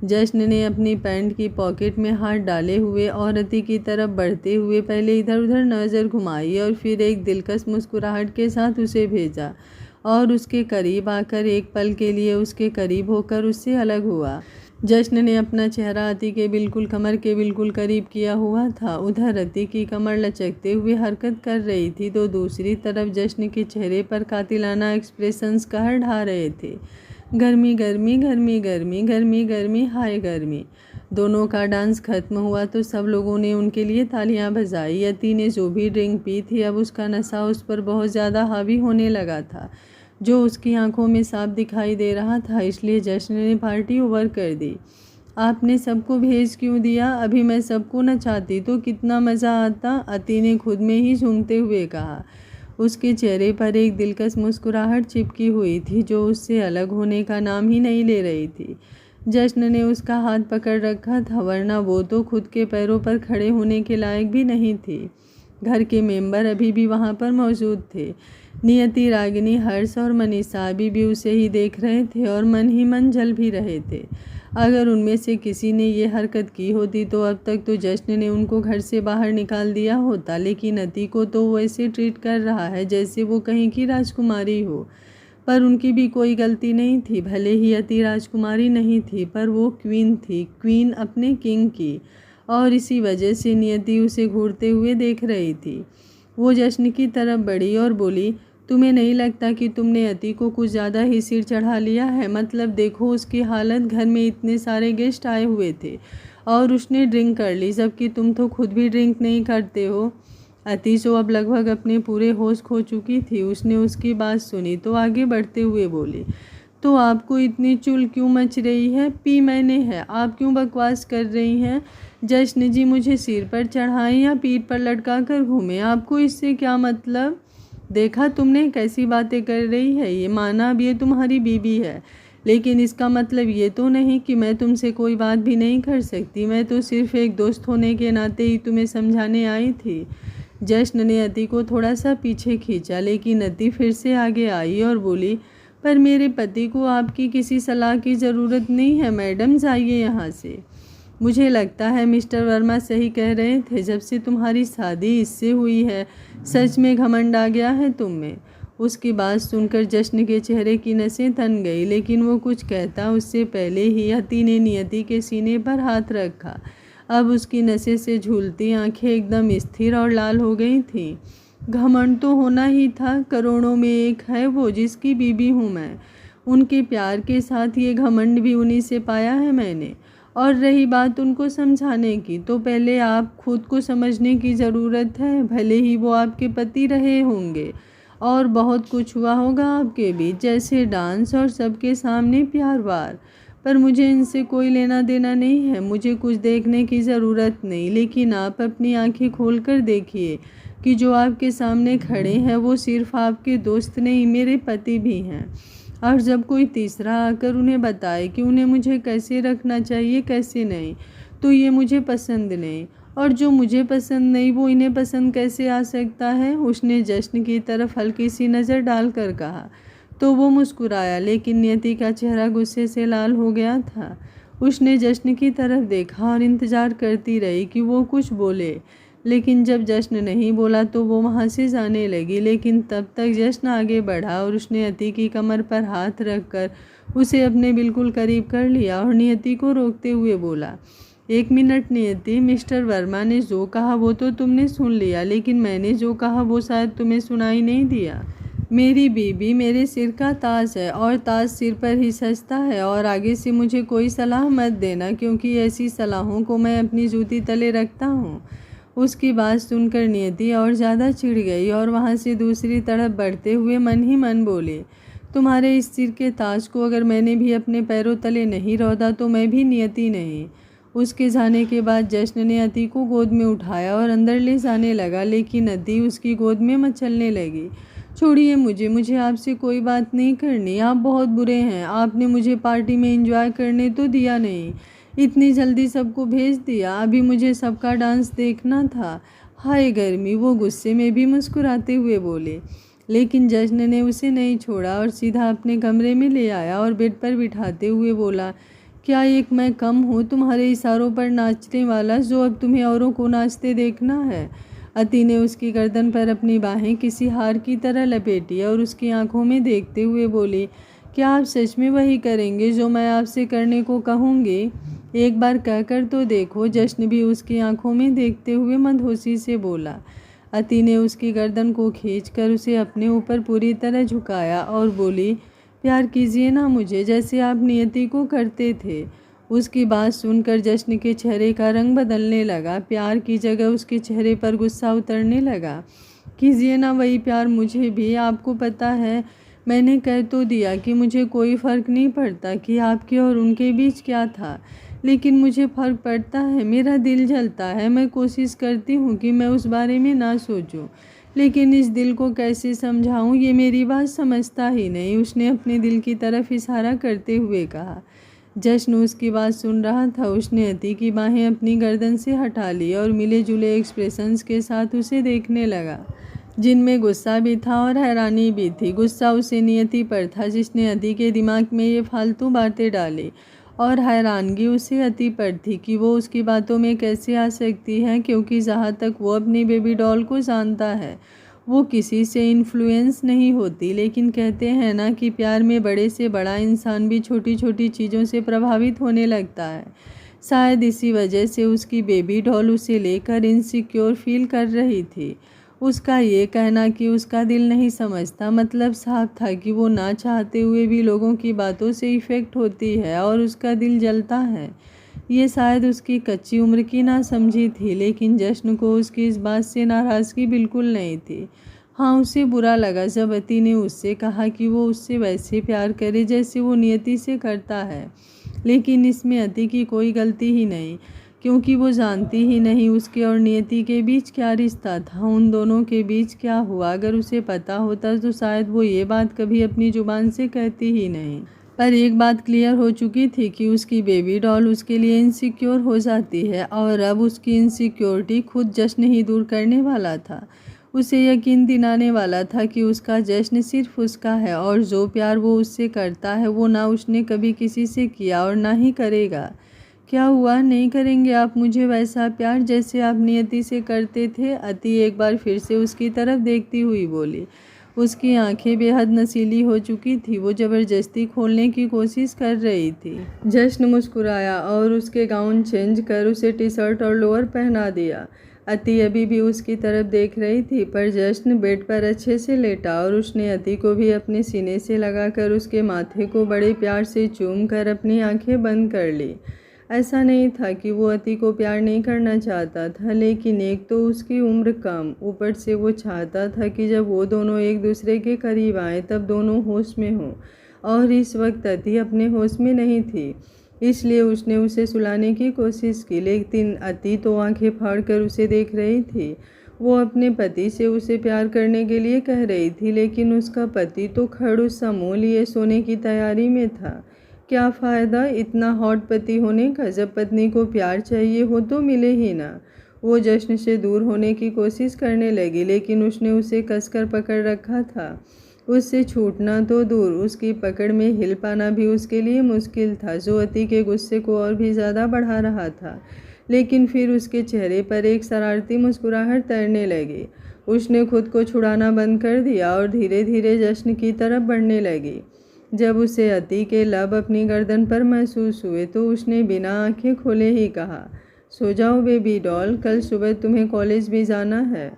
जश्न ने अपनी पैंट की पॉकेट में हाथ डाले हुए औरती की तरफ बढ़ते हुए पहले इधर उधर नज़र घुमाई और फिर एक दिलकश मुस्कुराहट के साथ उसे भेजा और उसके करीब आकर एक पल के लिए उसके करीब होकर उससे अलग हुआ। जश्न ने अपना चेहरा अति के बिल्कुल कमर के बिल्कुल करीब किया हुआ था। उधर अति की कमर लचकते हुए हरकत कर रही थी तो दूसरी तरफ जश्न के चेहरे पर कातिलाना एक्सप्रेशंस कहर ढा रहे थे। गर्मी गर्मी गर्मी गर्मी गर्मी गर्मी हाय गर्मी। दोनों का डांस खत्म हुआ तो सब लोगों ने उनके लिए तालियां बजाई। अति ने जो भी ड्रिंक पी थी, अब उसका नशा उस पर बहुत ज़्यादा हावी होने लगा था, जो उसकी आंखों में साफ दिखाई दे रहा था। इसलिए जश्न ने पार्टी ओवर कर दी। आपने सबको भेज क्यों दिया? अभी मैं सबको नचाती तो कितना मज़ा आता, अति ने खुद में ही झूमते हुए कहा। उसके चेहरे पर एक दिलकश मुस्कुराहट चिपकी हुई थी जो उससे अलग होने का नाम ही नहीं ले रही थी। जश्न ने उसका हाथ पकड़ रखा था, वरना वो तो खुद के पैरों पर खड़े होने के लायक भी नहीं थी। घर के मेंबर अभी भी वहाँ पर मौजूद थे। नियति, रागिनी, हर्ष और मनीषा अभी भी उसे ही देख रहे थे और मन ही मन जल भी रहे थे। अगर उनमें से किसी ने ये हरकत की होती तो अब तक तो जश्न ने उनको घर से बाहर निकाल दिया होता, लेकिन अति को तो वो ऐसे ट्रीट कर रहा है जैसे वो कहीं की राजकुमारी हो। पर उनकी भी कोई गलती नहीं थी। भले ही अति राजकुमारी नहीं थी, पर वो क्वीन थी, क्वीन अपने किंग की, और इसी वजह से नियति उसे घूरते हुए देख रही थी। वो जश्न की तरफ बढ़ी और बोली, तुम्हें नहीं लगता कि तुमने अति को कुछ ज़्यादा ही सिर चढ़ा लिया है? मतलब देखो उसकी हालत, घर में इतने सारे गेस्ट आए हुए थे और उसने ड्रिंक कर ली, जबकि तुम तो खुद भी ड्रिंक नहीं करते हो। अति जो अब लगभग अपने पूरे होश खो चुकी थी, उसने उसकी बात सुनी तो आगे बढ़ते हुए बोली, तो आपको इतनी चुल क्यों मच रही है? पी मैंने है, आप क्यों बकवास कर रही हैं? जश्न जी मुझे सिर पर चढ़ाएं या पीठ पर लटका कर घूमें, आपको इससे क्या मतलब? देखा तुमने कैसी बातें कर रही है। ये माना अब ये तुम्हारी बीवी है, लेकिन इसका मतलब ये तो नहीं कि मैं तुमसे कोई बात भी नहीं कर सकती। मैं तो सिर्फ एक दोस्त होने के नाते ही तुम्हें समझाने आई थी। जश्न ने अति को थोड़ा सा पीछे खींचा, लेकिन अति फिर से आगे आई और बोली, पर मेरे पति को आपकी किसी सलाह की ज़रूरत नहीं है मैडम, जाइए यहाँ से। मुझे लगता है मिस्टर वर्मा सही कह रहे थे, जब से तुम्हारी शादी इससे हुई है सच में घमंड आ गया है तुम में। उसकी बात सुनकर जश्न के चेहरे की नसें तन गई, लेकिन वो कुछ कहता उससे पहले ही अति ने नियति के सीने पर हाथ रखा। अब उसकी नसें से झूलती आंखें एकदम स्थिर और लाल हो गई थीं। घमंड तो होना ही था, करोड़ों में एक है वो जिसकी बीबी हूँ मैं। उनके प्यार के साथ ये घमंड भी उन्हीं से पाया है मैंने। और रही बात उनको समझाने की, तो पहले आप खुद को समझने की ज़रूरत है। भले ही वो आपके पति रहे होंगे और बहुत कुछ हुआ होगा आपके बीच, जैसे डांस और सबके सामने प्यार वार, पर मुझे इनसे कोई लेना देना नहीं है। मुझे कुछ देखने की ज़रूरत नहीं, लेकिन आप अपनी आंखें खोल कर देखिए कि जो आपके सामने खड़े हैं वो सिर्फ आपके दोस्त नहीं, मेरे पति भी हैं। और जब कोई तीसरा आकर उन्हें बताए कि उन्हें मुझे कैसे रखना चाहिए कैसे नहीं, तो ये मुझे पसंद नहीं, और जो मुझे पसंद नहीं वो इन्हें पसंद कैसे आ सकता है। उसने जश्न की तरफ हल्की सी नज़र डालकर कहा, तो वो मुस्कुराया, लेकिन नियति का चेहरा गुस्से से लाल हो गया था। उसने जश्न की तरफ देखा और इंतज़ार करती रही कि वो कुछ बोले, लेकिन जब जश्न नहीं बोला तो वो वहाँ से जाने लगी। लेकिन तब तक जश्न आगे बढ़ा और उसने अति की कमर पर हाथ रखकर उसे अपने बिल्कुल करीब कर लिया और नियति को रोकते हुए बोला, 1 मिनट नियति, मिस्टर वर्मा ने जो कहा वो तो तुमने सुन लिया, लेकिन मैंने जो कहा वो शायद तुम्हें सुनाई नहीं दिया। मेरी बीबी मेरे सिर का ताज है और ताज सिर पर ही सजता है। और आगे से मुझे कोई सलाह मत देना, क्योंकि ऐसी सलाहों को मैं अपनी जूती तले रखता हूँ। उसकी बात सुनकर नियति और ज़्यादा चिढ़ गई और वहाँ से दूसरी तरफ बढ़ते हुए मन ही मन बोले, तुम्हारे इस सिर के ताज को अगर मैंने भी अपने पैरों तले नहीं रौंदा तो मैं भी नियति नहीं। उसके जाने के बाद जश्न ने अति को गोद में उठाया और अंदर ले जाने लगा, लेकिन अति उसकी गोद में मचलने लगी। छोड़िए मुझे आपसे कोई बात नहीं करनी, आप बहुत बुरे हैं। आपने मुझे पार्टी में एंजॉय करने तो दिया नहीं, इतनी जल्दी सबको भेज दिया। अभी मुझे सबका डांस देखना था। हाय गर्मी, वो गुस्से में भी मुस्कुराते हुए बोले। लेकिन जश्न ने उसे नहीं छोड़ा और सीधा अपने कमरे में ले आया और बेड पर बिठाते हुए बोला, क्या एक मैं कम हूँ तुम्हारे इशारों पर नाचने वाला, जो अब तुम्हें औरों को नाचते देखना है। अति ने उसकी गर्दन पर अपनी बाहें किसी हार की तरह लपेटी और उसकी आंखों में देखते हुए बोली, क्या आप सच में वही करेंगे जो मैं आपसे करने को कहूँगी? एक बार कहकर तो देखो। जश्न भी उसकी आंखों में देखते हुए मंदहोशी से बोला। अति ने उसकी गर्दन को खींचकर उसे अपने ऊपर पूरी तरह झुकाया और बोली, प्यार कीजिए ना मुझे, जैसे आप नियति को करते थे। उसकी बात सुनकर जश्न के चेहरे का रंग बदलने लगा। प्यार की जगह उसके चेहरे पर गुस्सा उतरने लगा। कीजिए ना वही प्यार मुझे भी। आपको पता है, मैंने कह तो दिया कि मुझे कोई फ़र्क नहीं पड़ता कि आपके और उनके बीच क्या था, लेकिन मुझे फ़र्क पड़ता है। मेरा दिल जलता है। मैं कोशिश करती हूँ कि मैं उस बारे में ना सोचूं, लेकिन इस दिल को कैसे समझाऊं, ये मेरी बात समझता ही नहीं। उसने अपने दिल की तरफ इशारा करते हुए कहा। जश्न उसकी बात सुन रहा था। उसने अति की बाहें अपनी गर्दन से हटा ली और मिले जुले एक्सप्रेशंस के साथ उसे देखने लगा, जिनमें गुस्सा भी था और हैरानी भी थी। गुस्सा उसे नियति पर था, जिसने अति के दिमाग में ये फालतू बातें डाली, और हैरानगी उसे अति पर थी कि वो उसकी बातों में कैसे आ सकती है, क्योंकि जहाँ तक वो अपनी बेबी डॉल को जानता है वो किसी से इन्फ्लुएंस नहीं होती। लेकिन कहते हैं ना कि प्यार में बड़े से बड़ा इंसान भी छोटी छोटी चीज़ों से प्रभावित होने लगता है। शायद इसी वजह से उसकी बेबी डॉल उसे लेकर इनसिक्योर फील कर रही थी। उसका ये कहना कि उसका दिल नहीं समझता, मतलब साफ था कि वो ना चाहते हुए भी लोगों की बातों से इफ़ेक्ट होती है और उसका दिल जलता है। ये शायद उसकी कच्ची उम्र की ना समझी थी, लेकिन जश्न को उसकी इस बात से नाराज़गी बिल्कुल नहीं थी। हाँ, उसे बुरा लगा जब अति ने उससे कहा कि वो उससे वैसे प्यार करे जैसे वो नियति से करता है, लेकिन इसमें अति की कोई गलती ही नहीं, क्योंकि वो जानती ही नहीं उसके और नियति के बीच क्या रिश्ता था, उन दोनों के बीच क्या हुआ। अगर उसे पता होता तो शायद वो ये बात कभी अपनी ज़ुबान से कहती ही नहीं। पर एक बात क्लियर हो चुकी थी कि उसकी बेबी डॉल उसके लिए इनसिक्योर हो जाती है, और अब उसकी इनसिक्योरिटी खुद जश्न ही दूर करने वाला था। उसे यकीन दिलाने वाला था कि उसका जश्न सिर्फ उसका है और जो प्यार वो उससे करता है वो ना उसने कभी किसी से किया और ना ही करेगा। क्या हुआ, नहीं करेंगे आप मुझे वैसा प्यार जैसे आप नियति से करते थे? अति एक बार फिर से उसकी तरफ देखती हुई बोली। उसकी आंखें बेहद नशीली हो चुकी थी। वो ज़बरदस्ती खोलने की कोशिश कर रही थी। जश्न मुस्कुराया और उसके गाउन चेंज कर उसे टी शर्ट और लोअर पहना दिया। अति अभी भी उसकी तरफ देख रही थी, पर जश्न बेड पर अच्छे से लेटा और उसने अति को भी अपने सीने से लगाकर उसके माथे को बड़े प्यार से चूम कर अपनी आंखें बंद कर ली। ऐसा नहीं था कि वो अति को प्यार नहीं करना चाहता था, लेकिन एक तो उसकी उम्र कम, ऊपर से वो चाहता था कि जब वो दोनों एक दूसरे के करीब आए तब दोनों होश में हों, और इस वक्त अति अपने होश में नहीं थी। इसलिए उसने उसे सुलाने की कोशिश की, लेकिन अति तो आंखें फाड़ कर उसे देख रही थी। वो अपने पति से उसे प्यार करने के लिए कह रही थी, लेकिन उसका पति तो खड़ूस सा मुँह लिए सोने की तैयारी में था। क्या फ़ायदा इतना हॉट पति होने का, जब पत्नी को प्यार चाहिए हो तो मिले ही ना। वो जश्न से दूर होने की कोशिश करने लगी, लेकिन उसने उसे कसकर पकड़ रखा था। उससे छूटना तो दूर, उसकी पकड़ में हिल पाना भी उसके लिए मुश्किल था, जो अति के गुस्से को और भी ज़्यादा बढ़ा रहा था। लेकिन फिर उसके चेहरे पर एक शरारती मुस्कुराहट तैरने लगी। उसने खुद को छुड़ाना बंद कर दिया और धीरे धीरे जश्न की तरफ बढ़ने लगी। जब उसे अति के लब अपनी गर्दन पर महसूस हुए तो उसने बिना आंखें खोले ही कहा, सो जाओ बेबी डॉल, कल सुबह तुम्हें कॉलेज भी जाना है।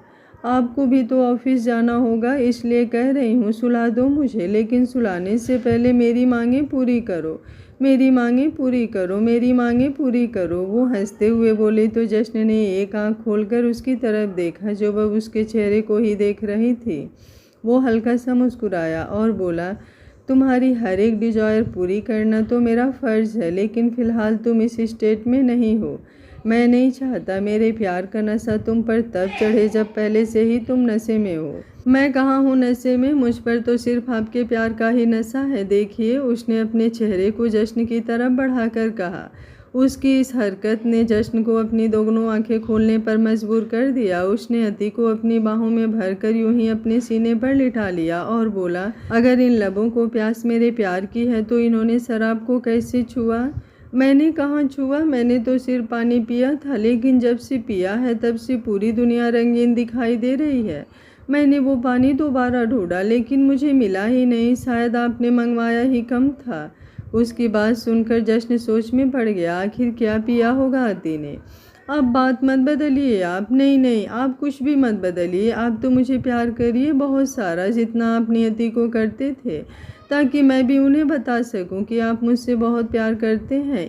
आपको भी तो ऑफिस जाना होगा, इसलिए कह रही हूँ सुला दो मुझे, लेकिन सुलाने से पहले मेरी मांगें पूरी करो, मेरी मांगें पूरी करो, मेरी मांगें पूरी करो। वो हंसते हुए बोले तो जश्न ने एक आंख खोलकर उसकी तरफ देखा, जो वह उसके चेहरे को ही देख रही थी। वो हल्का सा मुस्कुराया और बोला, तुम्हारी हर एक डिज़ायर पूरी करना तो मेरा फ़र्ज़ है, लेकिन फ़िलहाल तुम इस स्टेट में नहीं हो। मैं नहीं चाहता मेरे प्यार का नशा तुम पर तब चढ़े जब पहले से ही तुम नशे में हो। मैं कहाँ हूँ नशे में, मुझ पर तो सिर्फ आपके प्यार का ही नशा है। देखिए, उसने अपने चेहरे को जश्न की तरफ बढ़ाकर कहा। उसकी इस हरकत ने जश्न को अपनी दोनों आंखें खोलने पर मजबूर कर दिया। उसने अति को अपनी बाहों में भरकर यूं ही अपने सीने पर लिटा लिया और बोला, अगर इन लबों को प्यास मेरे प्यार की है तो इन्होंने शराब को कैसे छुआ? मैंने कहाँ छुआ, मैंने तो सिर्फ पानी पिया था, लेकिन जब से पिया है तब से पूरी दुनिया रंगीन दिखाई दे रही है। मैंने वो पानी दोबारा ढूंढा, लेकिन मुझे मिला ही नहीं, शायद आपने मंगवाया ही कम था। उसकी बात सुनकर जश्न सोच में पड़ गया, आखिर क्या पिया होगा अति ने। अब बात मत बदलिए आप, नहीं नहीं, आप कुछ भी मत बदलिए, आप तो मुझे प्यार करिए बहुत सारा, जितना आप नियति को करते थे, ताकि मैं भी उन्हें बता सकूं कि आप मुझसे बहुत प्यार करते हैं।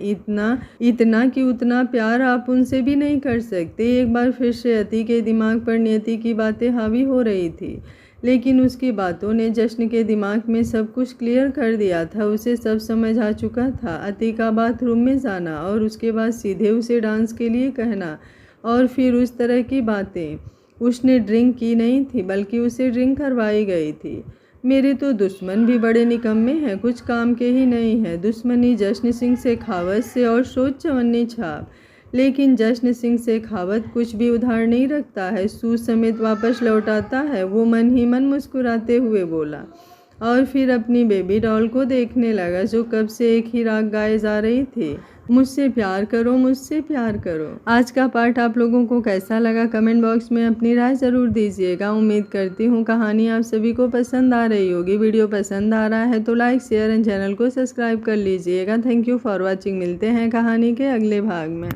इतना कि उतना प्यार आप उनसे भी नहीं कर सकते। एक बार फिर से अति के दिमाग पर नियति की बातें हावी हो रही थी, लेकिन उसकी बातों ने जश्न के दिमाग में सब कुछ क्लियर कर दिया था। उसे सब समझ आ चुका था। अति का बाथरूम में जाना और उसके बाद सीधे उसे डांस के लिए कहना और फिर उस तरह की बातें। उसने ड्रिंक की नहीं थी, बल्कि उसे ड्रिंक करवाई गई थी। मेरे तो दुश्मन भी बड़े निकम्मे हैं, कुछ काम के ही नहीं है। दुश्मनी जश्न सिंह शेखावत से और सोच चवन्नी छाप, लेकिन जश्न सिंह शेखावत कुछ भी उधार नहीं रखता है, सूद समेत वापस लौटाता है। वो मन ही मन मुस्कुराते हुए बोला और फिर अपनी बेबी डॉल को देखने लगा, जो कब से एक ही राग गाए जा रही थी, मुझसे प्यार करो, मुझसे प्यार करो। आज का पार्ट आप लोगों को कैसा लगा कमेंट बॉक्स में अपनी राय ज़रूर दीजिएगा। उम्मीद करती हूँ कहानी आप सभी को पसंद आ रही होगी। वीडियो पसंद आ रहा है तो लाइक शेयर एंड चैनल को सब्सक्राइब कर लीजिएगा। Thank you for watching. मिलते हैं कहानी के अगले भाग में।